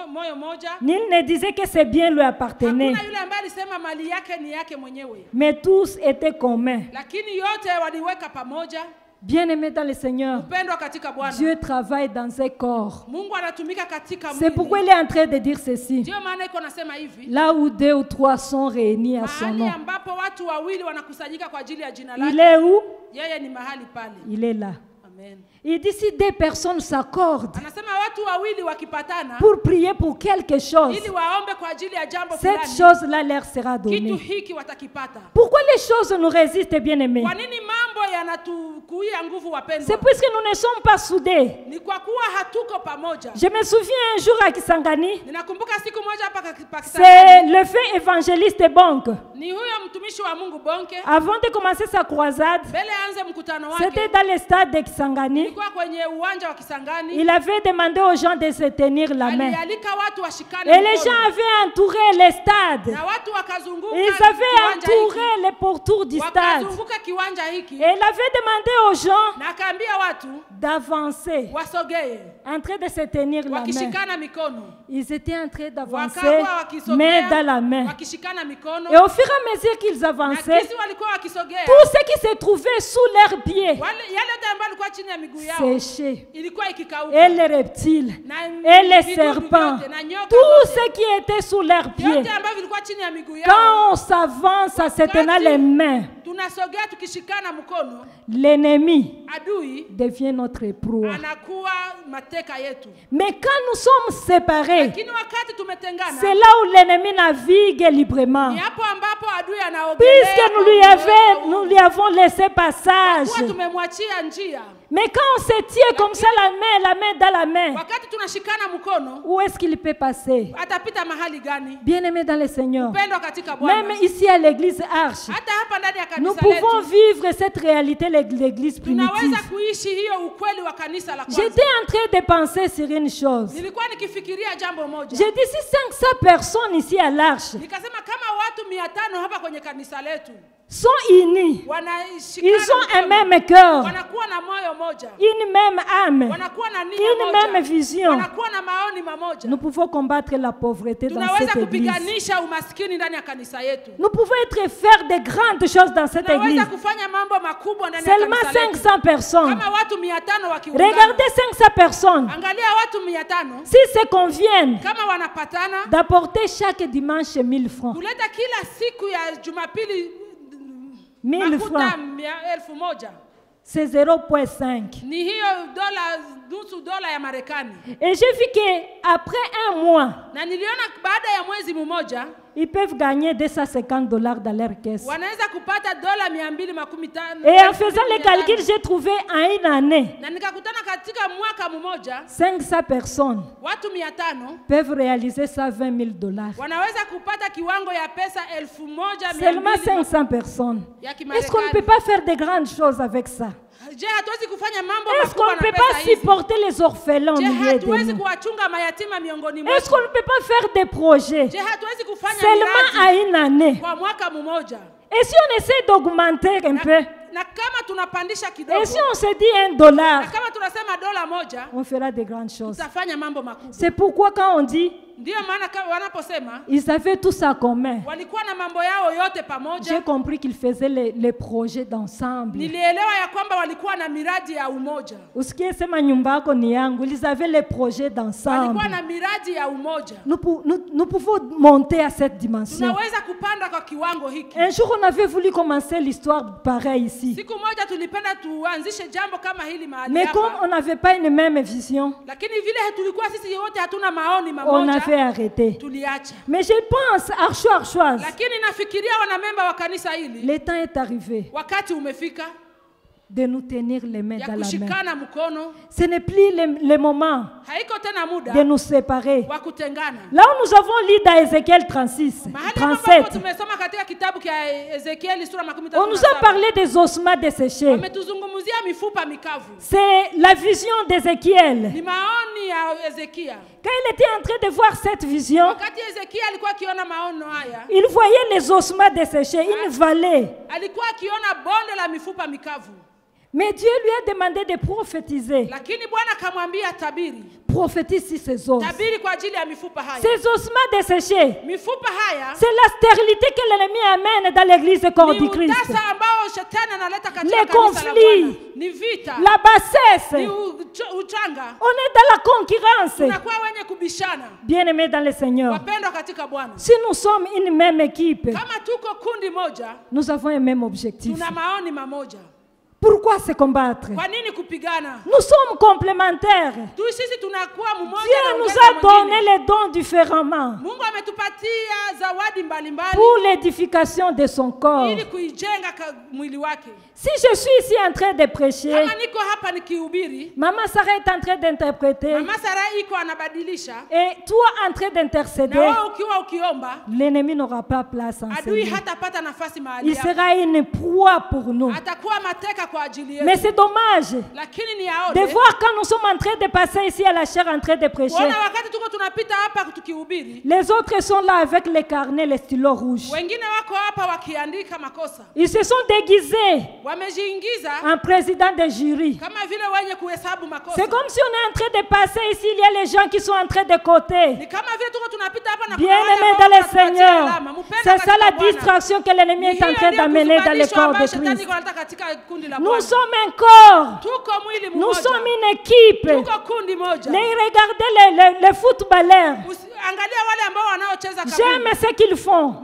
moyo moja. Nul ne disait que ses biens lui appartenaient, Hakuna yule ambaye alisema mali yake ni yake mwenyewe, mais tous étaient communs. lakini yote waliweka pamoja. Bien-aimés dans le Seigneur, Upendo katika Bwana. Dieu travaille dans un corps. Mungu anatumika katika C'est mwili. pourquoi il est en train de dire ceci. Ndio maana iko nasema hivi: Là où 2 ou 3 sont réunis à son mahali nom, ambapo watu wawili wanakusanyika kwa ajili ya jina il lake, est où? yeye ni mahali pale. Il est là. Amen. Il dit si 2 personnes s'accordent Anasema watu wawili wakipatana pour prier pour quelque chose, ili waombe kwa ajili ya jambo cette fulani, chose-là leur sera kitu donnée. hiki watakipata. Pourquoi les choses nous résistent, bien-aimés? Kwa nini mambo yanatukuia nguvu, C'est wapendwa? puisque nous ne sommes pas soudés. Ni kwa kuwa hatuko pamoja. Je me souviens un jour à Kisangani, Ninakumbuka siku moja hapa Pakistan, c'est le fait évangéliste Bonk. ni huyo mtumishi wa Mungu Bonke, Avant de commencer sa croisade, mbele aanze mkutano c'était wake, dans le stade de Kisangani. ilikuwa kwenye uwanja wa Kisangani. Il avait demandé aux gens de se tenir la main. Alialika watu washikane Et les mkono. gens avaient entouré le stade. Na watu wakazunguka Ils avaient kiwanja entouré hiki. les pourtours du stade. Wakazunguka kiwanja hiki. Et il avait demandé aux gens Na akaambia watu d'avancer, wasogee en train de se tenir la main. wakishikana mikono. Ils étaient en train d'avancer, Wakawa wakisogea main dans la main. wakishikana mikono. Et au fur et à mesure qu'ils Na avançaient, kisi walikuwa wakisogea, tout ce qui se trouvait sous leurs pieds yale yote ambayo alikuwa chini ya miguu yao séchait. ilikuwa ikikauka. Et les reptiles, Na et les vidudu serpents, vyote, na nyoka tout zote, ce qui était sous leurs pieds. vyote ambavyo vilikuwa chini ya miguu yao. Quand on s'avance en se tenant les mains, Tunasogea tukishikana mkono, l'ennemi adui devient notre proie. anakuwa mateka yetu. Mais quand nous sommes séparés, Lakini wakati tumetengana, c'est là où l'ennemi navigue librement. ni hapo ambapo adui anaogelea. Puisque nous lui avons laissé passage. Kwa tumemwachia njia. Mais quand on se tient comme ça la main dans la main, Wakati tunashikana mkono, où est-ce qu'il peut passer? atapita mahali gani? Bien-aimés dans le Seigneur, Upendo katika Bwana. même ici à l'église Arche, Hata hapa ndani ya nous kanisa pouvons letu vivre cette réalité de l'église tunaweza primitive. kuishi hiyo ukweli wa kanisa la kwanza. J'étais en train de penser sur une chose. Nilikuwa nikifikiria jambo moja. J'ai dit si 500 personnes ici à l'Arche Nikasema kama watu 500 hapa kwenye kanisa letu sont unis. wanashikana Ils ont un mkono. même cœur, Wanakuwa na moyo moja, une même âme, wanakuwa na nia une moja, même vision. wanakuwa na maoni mamoja. Nous pouvons combattre la pauvreté dans Tunaweza cette église. kupiganisha umaskini ndani ya kanisa yetu. Nous pouvons faire de grandes choses dans cette église. Tunaweza kufanya mambo makubwa ndani ya Seulement kanisa letu. 500 personnes. Kama watu 500 wakiungana. Regardez 500 personnes. Angalia watu 500 Si se conviennent kama wanapatana d'apporter chaque dimanche 1000 francs. kuleta kila siku ya Jumapili 1000 mafuta francs. 1000, C'est 0,5. ni hiyo nusu dola ya Marekani. Et j'ai vu qu'après un mois, Na niliona baada ya mwezi mmoja ils peuvent gagner $250 dans leur caisse. wanaweza kupata dola 250. Et en faisant les calculs, j'ai trouvé en une année, na nikakutana katika mwaka mmoja 500 personnes watu 500 peuvent réaliser ça $20,000. wanaweza kupata kiwango ya pesa 1200 Seulement 500 personnes. ya Est-ce qu'on ne peut Kimarekani. pas faire de grandes choses avec ça? Je, hatuwezi kufanya mambo Est-ce qu'on makubwa ne na peut pas pesa hizi? supporter les orphelins au Je, milieu de hatuwezi nous? kuwachunga mayatima miongoni Est-ce qu'on mwetu? ne peut pas faire des projets Je, hatuwezi kufanya seulement à miradi une année? kwa mwaka mmoja? Et si on essaie d'augmenter un peu? Na kama tunapandisha kidogo, Et si on se dit $1, na kama tunasema dola moja, on fera de grandes choses. tutafanya mambo makubwa. C'est pourquoi quand on dit, Ndio maana wanaposema ils avaient tout ça commun, walikuwa na mambo yao yote j'ai pamoja, compris qu'ils faisaient les projets d'ensemble. nilielewa ya kwamba walikuwa na miradi ya umoja, Usikie sema nyumba yako ni yangu, ils avaient les projets d'ensemble. walikuwa na miradi ya umoja. Nous pouvons monter à cette dimension. Tunaweza kupanda kwa kiwango hiki. Un jour, on avait voulu commencer l'histoire pareille ici. Siku moja tulipenda tuanzishe jambo kama hili mahali Mais comme hapa, on n'avait pas une même vision, lakini vile tulikuwa sisi wote hatuna maoni on mamoja, avait arrêté. tuliacha. Mais je pense, Archoise, Lakini nafikiria wanamemba wa kanisa hili, le temps est arrivé wakati umefika de nous tenir les mains ya dans la main. kushikana mkono. Ce n'est plus le moment Haiko tena muda de nous séparer. wa kutengana. Là où nous avons lu dans Ézéchiel 36, Mahali ambapo 37, tumesoma katika kitabu cha Ezekieli sura on nous a 37, parlé des ossements desséchés. wametuzungumzia mifupa mikavu. C'est la vision d'Ézéchiel. Ni maoni ya Ezekia. Quand il était en train de voir cette vision, Wakati Ezekia alikuwa akiona maono haya, il voyait les ossements desséchés, une vallée. alikuwa akiona bonde la mifupa mikavu. Mais Dieu lui a demandé de prophétiser. Lakini Bwana akamwambia tabiri, Prophétise sur ces os. tabiri kwa ajili ya mifupa haya. Ces ossements desséchés, Mifupa haya c'est la stérilité que l'ennemi amène dans l'église corps ni du Christ. utasa ambao shetani analeta katika Les kanisa la conflits, Bwana. Ni vita, la bassesse. ni uchanga. On est dans la concurrence. Tunakuwa wenye kubishana. Bien-aimés dans le Seigneur, Wapendwa katika Bwana, si nous sommes une même équipe, kama tuko kundi moja, nous avons un même objectif. tuna maoni mamoja. Pourquoi se combattre? Kwa nini kupigana? Nous sommes complémentaires. Sisi tunakuwa mmoja Dieu na nous ongeza a donné mwingine. les dons différemment Mungu ametupatia zawadi mbalimbali pour l'édification de son corps. ili kuijenga mwili wake. Si je suis ici en train de prêcher, Kama niko hapa nikihubiri, Maman Sarah est en train d'interpréter Mama Sara iko anabadilisha, et toi en train na d'intercéder, wewe ukiwa ukiomba, l'ennemi n'aura pas place en adui lui. hatapata nafasi mahali Il hapo. sera une proie pour nous. Atakuwa mateka kwa ajili Mais yetu. c'est dommage Lakini ni de aone voir quand nous sommes en train de passer ici à la chair en train de prêcher. kuona wakati tuko tunapita hapa tukihubiri, Les autres sont là avec les carnets, les stylos rouges. wengine wako hapa wakiandika makosa, Ils se sont déguisés wamejiingiza en président de jury. kama vile wenye kuhesabu makosa. C'est comme si on est en train de passer ici, il y a les gens qui sont en train de côté. Ni kama vile tuko tunapita hapa na Bien-aimés dans le Seigneur, c'est ça la distraction que l'ennemi est en train d'amener dans le corps de Christ. Nous sommes un corps, nous sommes une équipe. Mais regardez les footballeurs. J'aime ce qu'ils font.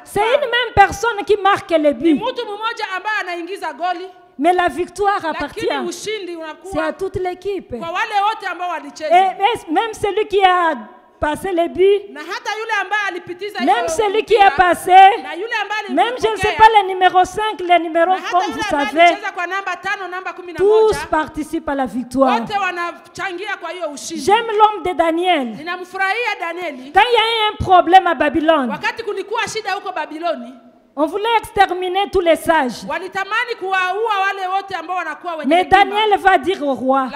C'est une même personne qui marque les buts. Mais la victoire appartient. C'est à toute l'équipe. Et même celui qui a passé les buts, même celui qui a passé, même je ne sais pas le numéro 5, le numéro comme vous savez, tous participent à la victoire. J'aime l'homme de Daniel. Quand il y a eu un problème à Babylone, on voulait exterminer tous les sages. Mais Daniel va dire au roi,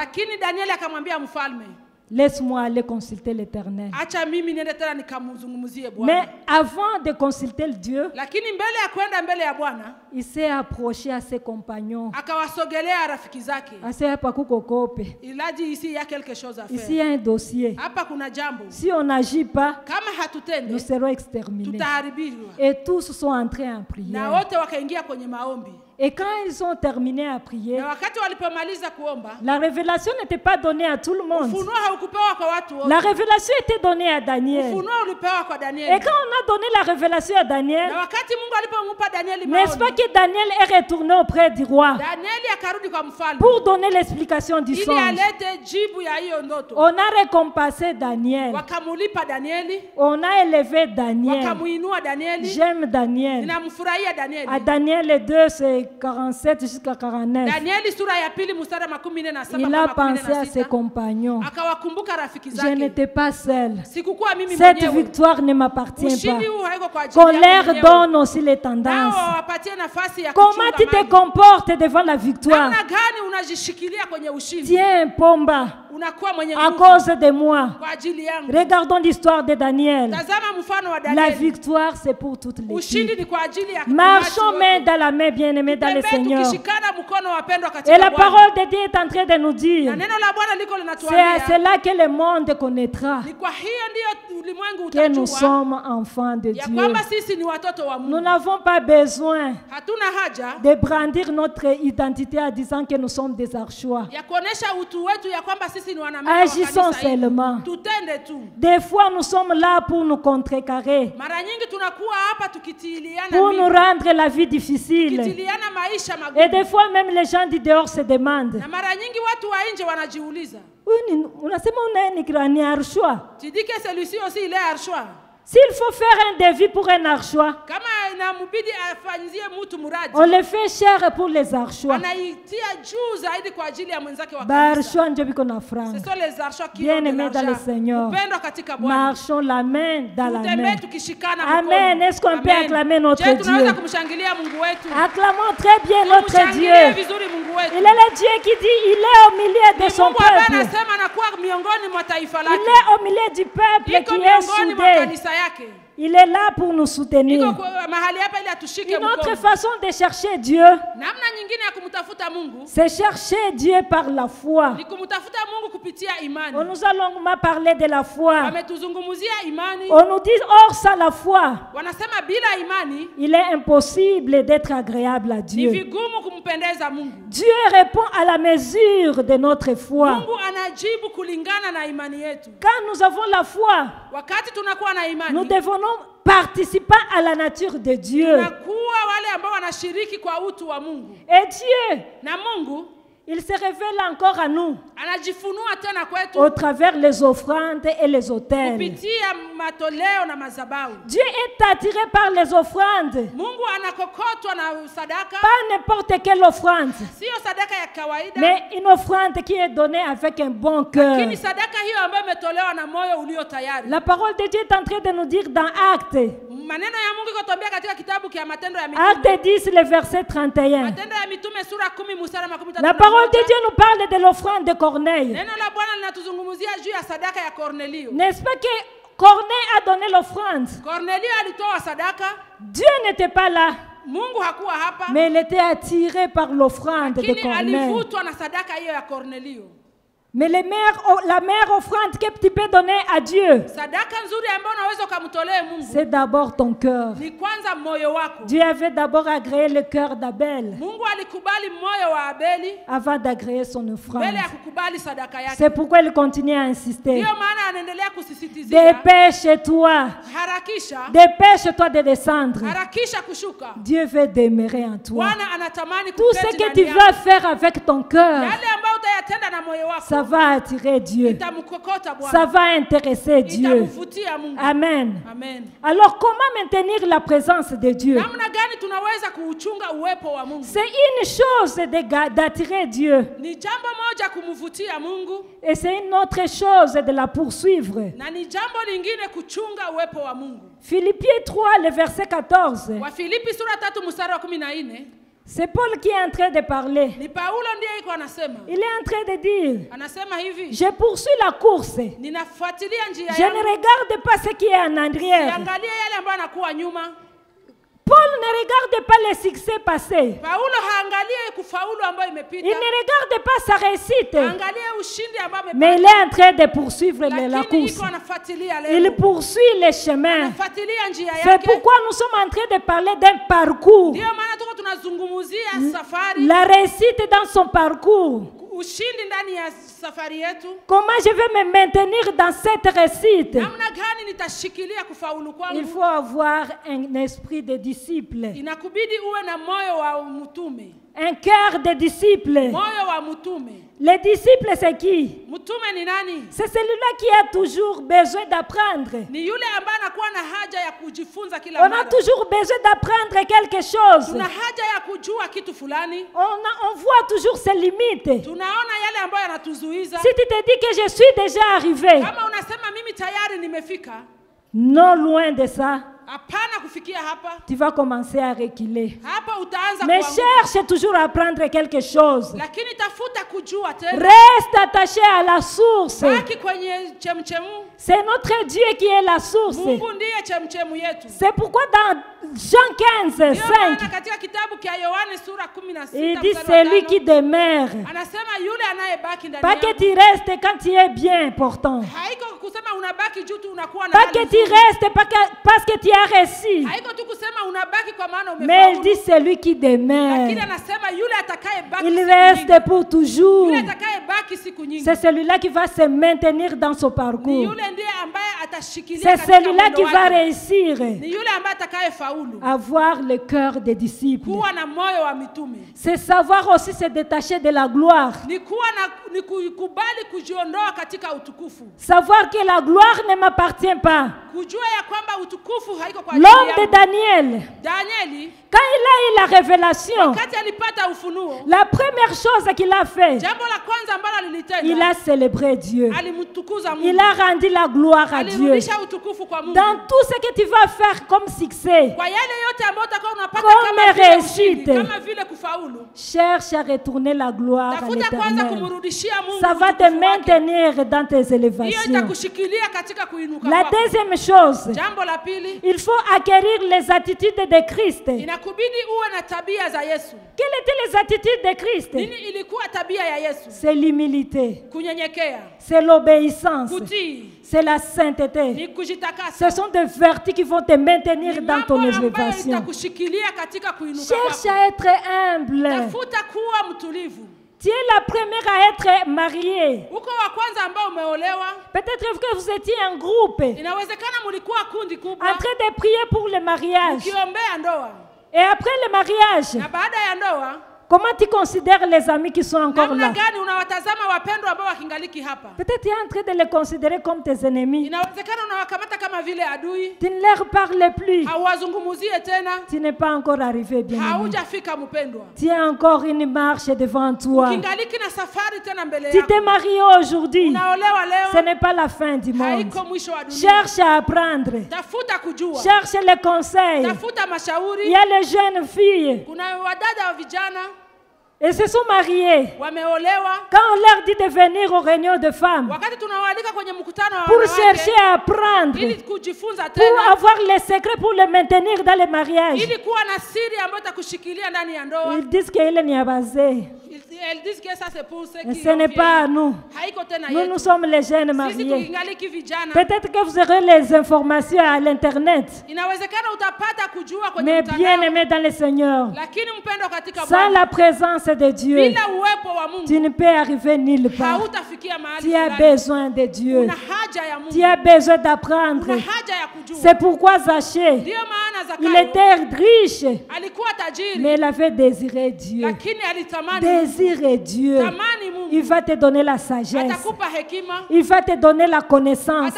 Laisse-moi aller consulter l'Éternel. Acha mimi niende tena nikamzungumzie Mais Bwana. avant de consulter le Dieu, Lakini mbele ya kwenda mbele ya Bwana, il s'est approché à ses compagnons. akawasogelea rafiki zake. Ase hapa kuko kope. Ilaji ici y a quelque chose à Ici il y a faire. un dossier. Hapa kuna jambo. Si on n'agit pas, Kama nous hatutende, serons exterminés. tutaharibiwa. Et tous sont entrés en Na prière. wote wakaingia kwenye maombi. Et quand ils ont terminé à prier, Na wakati walipomaliza kuomba, la révélation n'était pas donnée à tout le monde. ufunuo haukupewa kwa watu wote. La révélation était donnée à Daniel. Ufunuo ulipewa kwa Et Danieli. quand on a donné la révélation à Daniel, Na wakati Mungu alipompa Danieli n'est-ce pas maono, que Daniel est retourné auprès du roi Danieli akarudi kwa mfalme pour donner l'explication du ili songe? alete jibu ya hiyo ndoto. On a récompensé Daniel. Wakamulipa Danieli, On a élevé Daniel. wakamuinua Danieli. J'aime Daniel. Ninamfurahia Danieli. À Daniel 2, c'est 47 jusqu'à 49. Danieli sura ya pili mstari wa 17 Il a mpaka pensé à ses 16. compagnons. Akawakumbuka rafiki Je zake. n'étais pas seule. Sikukuwa mimi Cette mwenyewe. victoire ne m'appartient Ushindi pas. huu haiko kwa ajili Qu'on yangu leur mwenyewe. donne aussi les tendances. Nao wapatie nafasi ya Comment kuchunga tu te mali. comportes devant la victoire? Namna gani unajishikilia kwenye ushindi? Tiens, Pomba, Unakuwa mwenye à nguvu cause de moi. kwa ajili yangu. Regardons l'histoire de Daniel. Tazama mfano wa La Danieli. victoire, c'est pour toute Ushindi l'équipe. ni kwa ajili ya Marchons watu main wote. dans la main, bien-aimés dans le Tembee Seigneur. tukishikana mkono wapendwa Et katika la Bwana. parole de Dieu est en train de nous dire, Na neno la Bwana liko c'est à linatuambia cela que le monde connaîtra ni kwa hiyo ndiyo ulimwengu que nous utajua sommes enfants de ya Dieu. kwamba sisi ni watoto wa Nous Mungu. n'avons pas besoin Hatuna haja de brandir notre identité en disant que nous sommes des archois. ya kuonesha utu wetu ya kwamba sisi ni wanamemba wa Agissons kanisa hili. seulement. Tutende tu. Des fois, nous sommes là pour nous contrecarrer, Mara nyingi tunakuwa hapa tukitiliana pour nous mimi, rendre la vie difficile. tukitiliana maisha Et des magumu. fois, même les gens du dehors se demandent, Na mara nyingi watu wa nje wanajiuliza, unasema unaye ni archois? tu dis que celui-ci aussi il est archois. S'il faut faire un devis pour un archois, Kama inambidi afanyizie mtu muradi, on le fait cher pour les archois. anaitia juu zaidi kwa ajili ya mwenzake wa Ba kanisa. archois ndio biko na Ce franga. sont les archois qui Bien ont de aimés dans le l'argent. Seigneur. Upendo katika Bwana. Marchons la main dans la Tutembee main. tukishikana Amen. mkono. Est-ce qu'on peut Amen. acclamer notre Je, tunaweza Dieu? kumshangilia Mungu wetu. Acclamons très bien notre Tumshangilie Dieu. vizuri Mungu wetu. Il est le Dieu qui dit, il est au milieu de Ni son Mungu ambaye peuple. anasema anakuwa miongoni mwa taifa Il lake. est au milieu du peuple Iko qui est miongoni mwa soudé. kanisa yake. Il est là pour nous soutenir. Iko mahali hapa ili atushike Une autre mkono. façon de chercher Dieu, Namna nyingine ya kumtafuta Mungu c'est chercher Dieu par la foi. ni kumtafuta Mungu kupitia On imani. nous a longuement parlé de la foi. Wametuzungumzia imani. On nous dit, or sans la foi, Wanasema bila imani il est impossible d'être agréable à ni Dieu. vigumu kumpendeza Mungu. Dieu répond à la mesure de notre foi. Mungu anajibu kulingana na imani yetu. Quand nous avons la foi, Wakati tunakuwa na nous imani, devenons participants à la nature de Dieu. tunakuwa wale ambao wanashiriki kwa utu wa Mungu. Et Dieu, Na Mungu il se révèle encore à nous anajifunua tena kwetu au travers les offrandes et les autels. kupitia matoleo na madhabahu. Dieu est attiré par les offrandes, Mungu anakokotwa na sadaka, pas n'importe quelle offrande, sio sadaka ya kawaida, mais une offrande qui est donnée avec un bon cœur. lakini sadaka hiyo ambayo imetolewa na moyo ulio tayari. La parole de Dieu est en train de nous dire dans Actes, Maneno ya Mungu iko tuambia katika kitabu kia Matendo ya Mitume. Acte 10, le verset 31. Matendo ya Mitume sura 10 mstari wa 13. La parole de Dieu nous parle de l'offrande de Corneille. Neno la Bwana linatuzungumzia juu ya sadaka ya Kornelio. N'est-ce pas que Corneille a donné l'offrande? Kornelio alitoa sadaka, Dieu n'était pas là, Mungu hakuwa hapa, mais il était attiré par l'offrande de lakini Corneille. alivutwa na sadaka hiyo ya Kornelio. Mais la meilleure offrande que tu peux donner à Dieu, Sadaka nzuri ambayo unaweza ukamtolee Mungu c'est d'abord ton cœur. ni kwanza moyo wako. Dieu avait d'abord agréé le cœur d'Abel Mungu alikubali moyo wa Abeli avant d'agréer son offrande. mbele ya kukubali sadaka yake. C'est pourquoi il continue à insister. Ndiyo maana anaendelea kusisitizia, Dépêche-toi, harakisha, dépêche-toi de descendre. harakisha kushuka. Dieu veut demeurer en toi. Bwana anatamani Tout ce kuketi que ndani tu yako. vas faire avec ton cœur, Yale ambayo utayatenda na moyo wako ça va attirer Dieu. itamkokota Ça Bwana, va intéresser Dieu. itamvutia Mungu. Amen. Amen. Alors, comment maintenir la présence de Dieu? Namna gani tunaweza kuuchunga uwepo wa Mungu? C'est une chose d'attirer Dieu. Ni jambo moja kumvutia Mungu Et c'est une autre chose de la poursuivre. na ni jambo lingine kuchunga uwepo wa Mungu. Philippiens 3, le verset 14. Wafilipi sura 3 mstari wa 14. C'est Paul qui est en train de parler. Ni Paulo ndiye iko anasema. Il est en train de dire, Anasema hivi. je poursuis la course. Ninafuatilia njia Je ne regarde pas ce qui est en arrière. Angalia yale ambayo yanakuwa nyuma. Paul ne regarde pas les succès passés. Paulo haangalie kufaulu ambayo imepita. Il ne regarde pas sa réussite. Angalia ushindi ambao amepata. Mais il est en train de poursuivre la course. Il poursuit les chemins. C'est pourquoi nous sommes en train de parler d'un parcours. La réussite dans son parcours. Comment je vais me maintenir dans cette réussite? Il faut avoir un esprit de disciple. Un cœur de disciple. Les disciples, c'est qui? C'est celui-là qui a toujours besoin d'apprendre. On a toujours besoin d'apprendre quelque chose. On voit toujours ses limites. Si tu te dis que je suis déjà arrivé, non loin de ça, tu vas commencer à reculer. Mais cherche toujours à apprendre quelque chose. Reste attaché à la source. C'est notre Dieu qui est la source. C'est pourquoi dans Jean 15, 5, il dit celui qui demeure. Pas que tu restes quand tu es bien portant. Pas que tu restes parce que tu as réussi. Mais il dit celui qui demeure. Il reste pour toujours. C'est celui-là qui va se maintenir dans son parcours. C'est celui-là qui va réussir. Avoir le cœur des disciples. C'est savoir aussi se détacher de la gloire. Savoir que la gloire ne m'appartient pas. L'homme de Daniel, quand il a eu la révélation, la première chose qu'il a fait, il a célébré Dieu. Il a rendu la gloire à Dieu. Dans tout ce que tu vas faire comme succès, comme réussite, cherche à retourner la gloire à l'Éternel. Ça va te maintenir dans tes élévations. La deuxième chose, il faut acquérir les attitudes de Christ. Quelles étaient les attitudes de Christ? C'est l'humilité, c'est l'obéissance, c'est la sainteté. Ce sont des vertus qui vont te maintenir dans ton élévation. Cherche à être humble. Tu es la première à être mariée. Peut-être que vous étiez en groupe en train de prier pour le mariage. Et après le mariage, comment tu considères les amis qui sont encore là? Peut-être tu es en train de les considérer comme tes ennemis. Tu ne leur parles plus. Tu n'es pas encore arrivé bien. Tu as encore une marche devant toi. Tu t'es marié aujourd'hui. Ce n'est pas la fin du monde. Cherche à apprendre. Cherche les conseils. Il y a les jeunes filles. Et se sont mariés. Quand on leur dit de venir aux réunions de femmes pour chercher à apprendre, pour avoir les secrets pour les maintenir dans le mariage, ils disent qu'il n'y a pas. Elles disent que ça c'est pour ceux qui ce n'est pas à nous. Nous sommes les jeunes mariés. Peut-être que vous aurez les informations à l'internet. Mais bien aimé dans le Seigneur, sans la présence de Dieu, tu ne peux arriver nulle part. Tu as besoin de Dieu. Tu as besoin d'apprendre. C'est pourquoi Zachée, il était riche, mais il avait désiré Dieu. Désirer Dieu, il va te donner la sagesse, il va te donner la connaissance,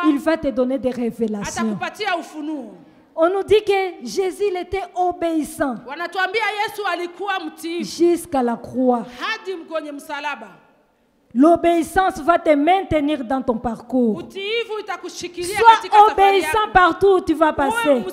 il va te donner des révélations. On nous dit que Jésus il était obéissant jusqu'à la croix. L'obéissance va te maintenir dans ton parcours. Utiivu itakushikilia Sois katika safari obéissant yako. partout où tu vas passer.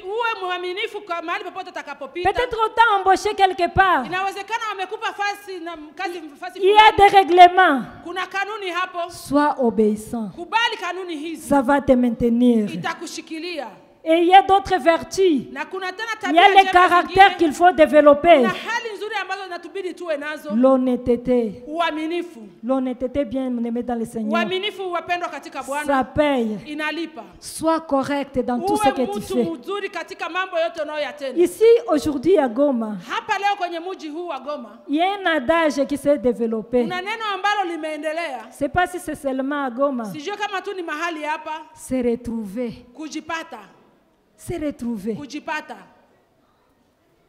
Uwe mwaminifu kwa mahali popote utakapopita. Peut-être on t'a embauché quelque part. Inawezekana wamekupa fasi na kazi fasi Il y a des règlements. Kuna kanuni hapo. Sois obéissant. Kubali kanuni hizi. Ça va te maintenir. Itakushikilia. Et il y a d'autres vertus. Na kuna tena Il y tabia a les caractères qu'il faut développer. na hali nzuri ambazo natubidi tuwe nazo. L'honnêteté. Uaminifu. L'honnêteté bien aimé dans le Seigneur. Uaminifu wapendwa katika Bwana. Ça paye. Inalipa. Sois correct dans tout ce que tu fais. Uwe mtu mzuri katika mambo yote unayoyatenda. Ici, aujourd'hui à Goma, hapa leo kwenye mji huu wa Goma, il y a un adage qui s'est développé. kuna neno ambalo limeendelea. C'est pas si c'est seulement à Goma. Sijui kama tu ni mahali hapa. Se retrouver. Kujipata. Se retrouver. Kujipata.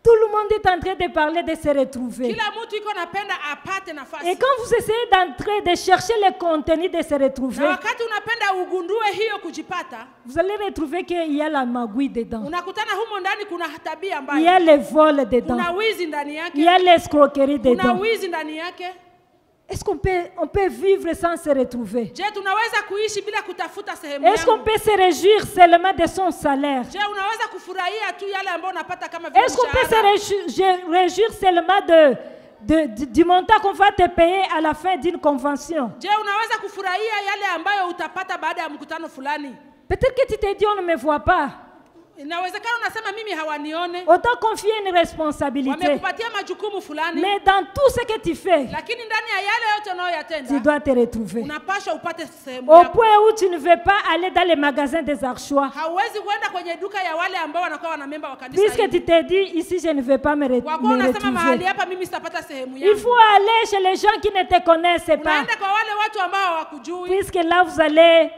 Tout le monde est en train de parler de se retrouver. Kila mtu iko napenda apate nafasi. Et quand vous essayez d'entrer, de chercher le contenu de se retrouver, na wakati unapenda ugundue hiyo kujipata, vous allez retrouver qu'il y a la magouille dedans. Unakutana humo ndani kuna tabia mbaya. Il y a le vol dedans. Kuna wizi ndani yake. Il y a l'escroquerie dedans. Kuna wizi ndani yake. Est-ce qu'on peut vivre sans se retrouver? Je, tunaweza kuishi bila kutafuta sehemu yangu? Est-ce qu'on peut se réjouir seulement de son salaire? Je, unaweza kufurahia tu yale ambayo unapata kama vile Est-ce qu'on peut se réjouir seulement du montant qu'on va te payer à la fin d'une convention? Je, unaweza kufurahia yale ambayo utapata baada ya mkutano fulani? Peut-être que tu te dis on ne me voit pas. Inawezekana unasema mimi hawanione. On t'a confié une responsabilité. Wamekupatia majukumu fulani. Mais dans tout ce que tu fais, lakini ndani ya yale yote unayoyatenda, tu dois te retrouver. Unapaswa upate sehemu au yako. point où tu ne veux pas aller dans les magasins des archois. Hauwezi kwenda kwenye duka ya wale ambao wanakuwa wanamemba wa kanisa. Puisque tu te dis ici je ne vais pas me retrouver. Mahali hapa mimi sitapata sehemu yangu. Il faut aller chez les gens qui ne te connaissent pas. Unaenda kwa wale watu ambao hawakujui. Puisque là vous allez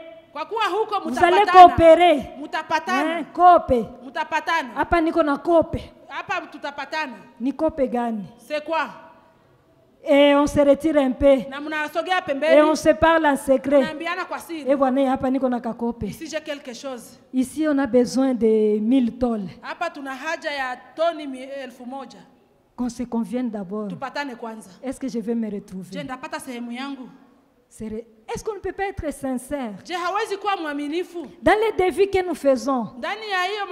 vous allez coopérer. Mutapatana. Kope. Mutapatana. Hapa niko na kope. Hapa tutapatana. Ni kope gani? C'est quoi? Et on se retire un peu. Na mnasogea pembeni. Et on se parle en secret. Naambiana kwa siri. Et voilà, hapa niko na kakope. Ici j'ai quelque chose. Ici on a besoin de 1000 tolles. Hapa tuna haja ya toni 1000. Qu'on se convienne d'abord. Tupatane kwanza. Est-ce que je vais me retrouver? Je ndapata sehemu yangu. Est-ce qu'on ne peut pas être sincère? Je hawezi kuwa mwaminifu. Dans les défis que nous faisons. Ndani ya hiyo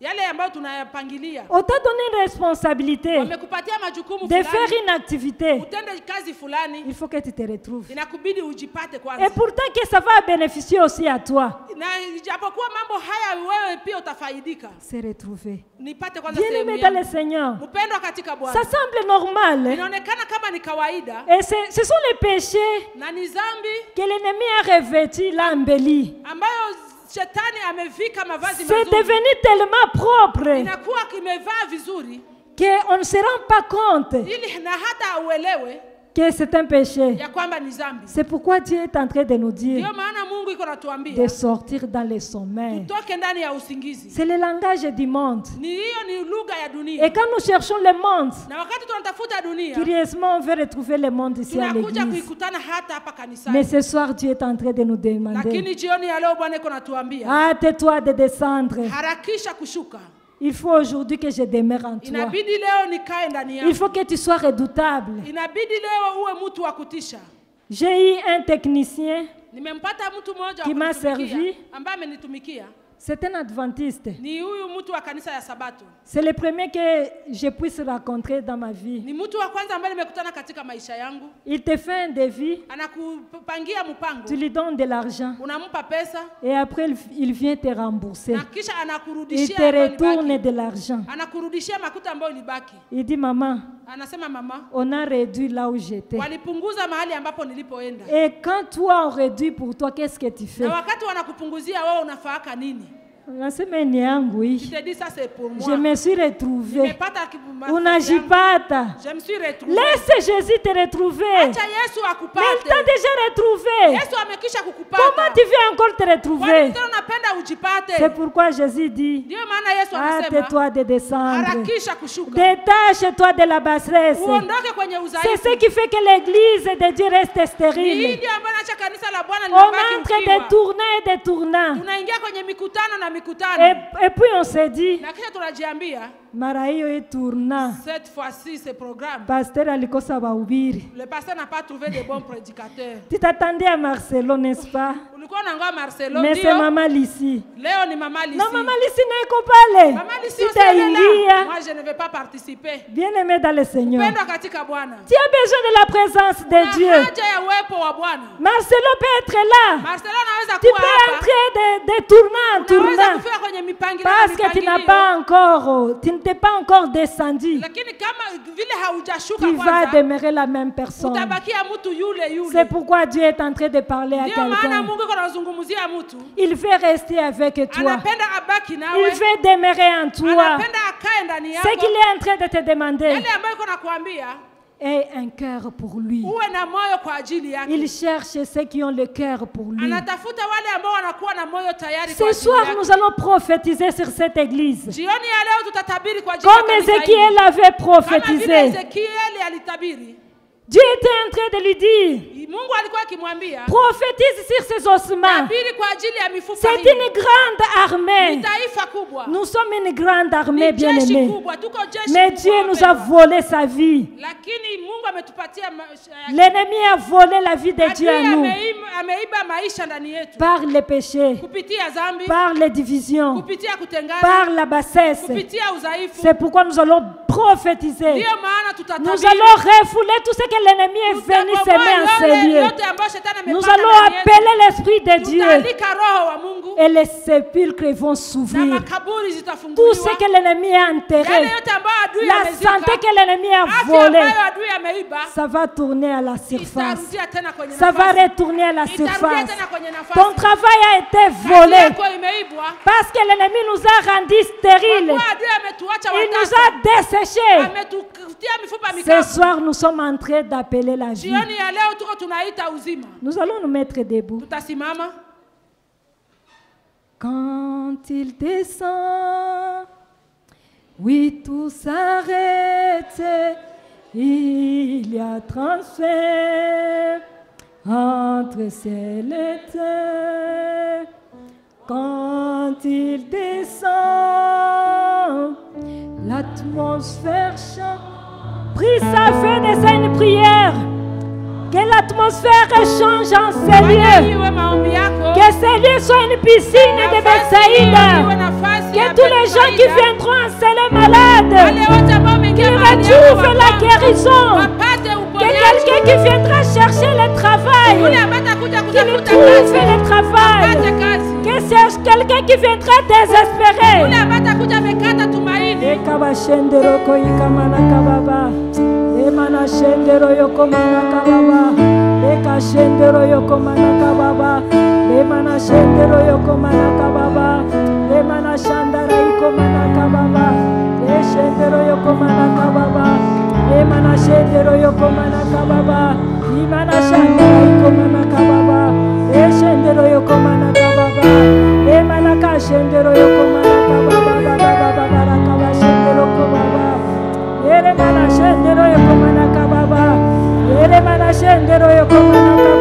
yale ambayo tunayapangilia. On t'a donné une responsabilité. Wamekupatia majukumu fulani. De faire une activité. Utende kazi fulani. Il faut que tu te retrouves. Inakubidi ujipate kwanza. Et pourtant que ça va bénéficier aussi à toi. Na ijapokuwa mambo haya wewe pia utafaidika. Se retrouver. Nipate kwanza sehemu yangu. Bien aimé dans le Seigneur. Mpendwa katika Bwana. Ça semble normal. Inaonekana kama ni kawaida. Et ce sont les péchés. Na ni dhambi que l'ennemi a revêtu, l'a embelli. Ambayo shetani amevika mavazi mazuri. C'est devenu tellement propre. Inakuwa kimevaa vizuri. Que on ne se rend pas compte. Ili na hata uelewe. Que c'est un péché. Ya kwamba ni dhambi. C'est pourquoi Dieu est en train de nous dire. Ndio maana Mungu iko natuambia. De sortir dans les sommeils. Tutoke ndani ya usingizi. C'est le langage du monde. Ni hiyo ni lugha ya dunia. Et quand nous cherchons le monde. Na wakati tunatafuta dunia. Curieusement on veut retrouver le monde ici à l'église. Tunakuja kuikutana hata hapa kanisani. Mais ce soir Dieu est en train de nous demander. Lakini jioni ya leo Bwana iko natuambia. Hâte-toi de descendre. Harakisha kushuka. Il faut aujourd'hui que je demeure en toi. Inabidi leo nikae ndani yako. Il faut que tu sois redoutable. Inabidi leo uwe mtu wa kutisha. J'ai eu un technicien nimempata mtu mmoja qui m'a servi. Ambaye amenitumikia. C'est un adventiste. Ni huyu mtu wa kanisa ya Sabato. C'est le premier que je puisse rencontrer dans ma vie. Ni mtu wa kwanza ambaye nimekutana katika maisha yangu. Il te fait un devis. Anakupangia mpango. Tu lui donnes de l'argent. Unampa pesa. Et après il vient te rembourser. Na kisha anakurudishia. Il te retourne de l'argent. Anakurudishia makuta ambayo ilibaki. Il dit maman. Anasema mama. On a réduit là où j'étais. Walipunguza mahali ambapo nilipoenda. Et quand toi on réduit pour toi, qu'est-ce que tu fais? Na wakati wanakupunguzia wewe unafaaka nini? Je me suis retrouvée. Unajipata. Laisse Jésus te retrouver. Mais il t'a déjà retrouvé. Comment tu veux encore te retrouver? C'est pourquoi Jésus dit, hâte-toi de descendre. Détache-toi de la bassesse. C'est ce qui fait que l'église de Dieu reste stérile. On entre des tournants et des tournants. Et puis on s'est dit, mara hiyo itourna Cette fois-ci, ce programme, pasteur alikosa bahubiri. le pasteur n'a pas trouvé de bons prédicateurs. Tu t'attendais à Marcelo, n'est-ce pas? Ulikuwa unangoja Marcelo, Mais c'est maman Lissi. leo ni mama Lisi. Non, maman Lissi n'est pale. Mama Lisi Tu aussi elle est là. t'ingia. Moi, je ne vais pas participer. Bien-aimé dans le Seigneur. Pendwa katika Bwana. Tu as besoin de la présence de Dieu. Haja ya uwepo wa Bwana. Marcelo peut être là. Marcelo anaweza Tu kuwa peux hapa. entrer de tournant en Unaweza tournant. kufika kwenye mipangilio Parce na que tu n'as mipangilio. pas encore, tu ne t'es pas encore descendu. Lakini kama vile haujashuka Tu vas kwanza, demeurer la même personne. utabakia mtu yule yule. C'est pourquoi Dieu est en train de parler à Ndio maana quelqu'un. Mungu anazungumzia mtu. Il veut rester avec toi. Anapenda abaki Il nawe. veut demeurer en toi. Anapenda akae ndani Ce yako. qu'il est en train de te demander Yale ambayo iko nakuambia, est un cœur pour lui. uwe na moyo kwa ajili yake. Il cherche ceux qui ont le cœur pour lui. Anatafuta wale ambao wanakuwa na moyo tayari kwa Ce ajili soir, yake. nous allons prophétiser sur cette église. Jioni ya leo tutatabiri kwa ajili ya Comme kanisa hili. Ézéchiel avait Kama vile prophétisé. Ezekieli alitabiri. Dieu était en train de lui dire, Mungu alikuwa akimwambia prophétise sur ces ossements. tabiri kwa ajili ya mifupa C'est hii. une grande armée. Ni taifa kubwa. Nous sommes une grande armée, Ni jeshi bien-aimés. kubwa, tuko jeshi Mais kubwa, Dieu nous a wapendwa. volé sa vie. Lakini Mungu ametupatia L'ennemi a volé la vie de Dieu à nous ameiba maisha ndani yetu par les péchés, kupitia dhambi, par les divisions, kupitia kutengana, par la bassesse. kupitia udhaifu. C'est pourquoi nous allons prophétiser. Ndio maana Nous tutatabiri. allons refouler tout ce que l'ennemi est venu semer en ces lieux. yote ambayo shetani Nous amepanda allons ndani yetu. appeler l'Esprit de Dieu Tutaalika roho wa Mungu et les sépulcres vont na s'ouvrir. makaburi Tout zitafunguliwa. ce que l'ennemi a Yale enterré, yote ambayo adui la amezika, santé que l'ennemi a afya volée, ambayo adui ameiba, ça va tourner à la surface. itarudia tena kwenye Ça va nafasi. retourner à la Itarudia surface. tena kwenye nafasi. Ton travail a été Kazi volé yako imeibwa. parce que l'ennemi nous a rendus stériles. Kwa adui ametuacha Il nous watasa. a desséchés. Ametutia mifupa Ce mikavu. soir, nous sommes en train d'appeler la vie. Jioni ya leo tuko tunaita uzima. Nous allons nous mettre debout. Tutasimama. Quand il descend, oui, tout s'arrête. Il y a transfert entre ciel et terre. Quand il descend, l'atmosphère chante. Prie sa fin de ça une prière. Que l'atmosphère change en ces lieux. Iwe maombi yako. Que ces lieux soient une piscine de Bethsaïda. Iwe nafasi Que ya tous les gens qui Bethsaïda. viendront en les malades, Wale wote ambao wameingia qu'ils mahali retrouvent hapa la guérison. wapate Que uponyaji. quelqu'un qui viendra chercher le Yule travail, ambaye atakuja qu'il kutafuta trouve kazi, le travail. apate kazi. Que c'est quelqu'un qui viendra désespéré. Yule ambaye atakuja amekata tumaini. Ekabashendero koikamana kababa. Emana shendero yokomana kababa. Eka shendero yokomana kababa. Emana shendero yokomana kababa. Emana shandara yokomana kababa. Eshendero yokomana kababa. Emana shendero yokomana kababa. Imana shandara yokomana kababa. Eshendero yokomana kababa. Emana kashendero yokomana kababa. Baba kaba shendero kababa. Ere mana shendero yokomana kababa. Ere mana shendero yokomana kababa.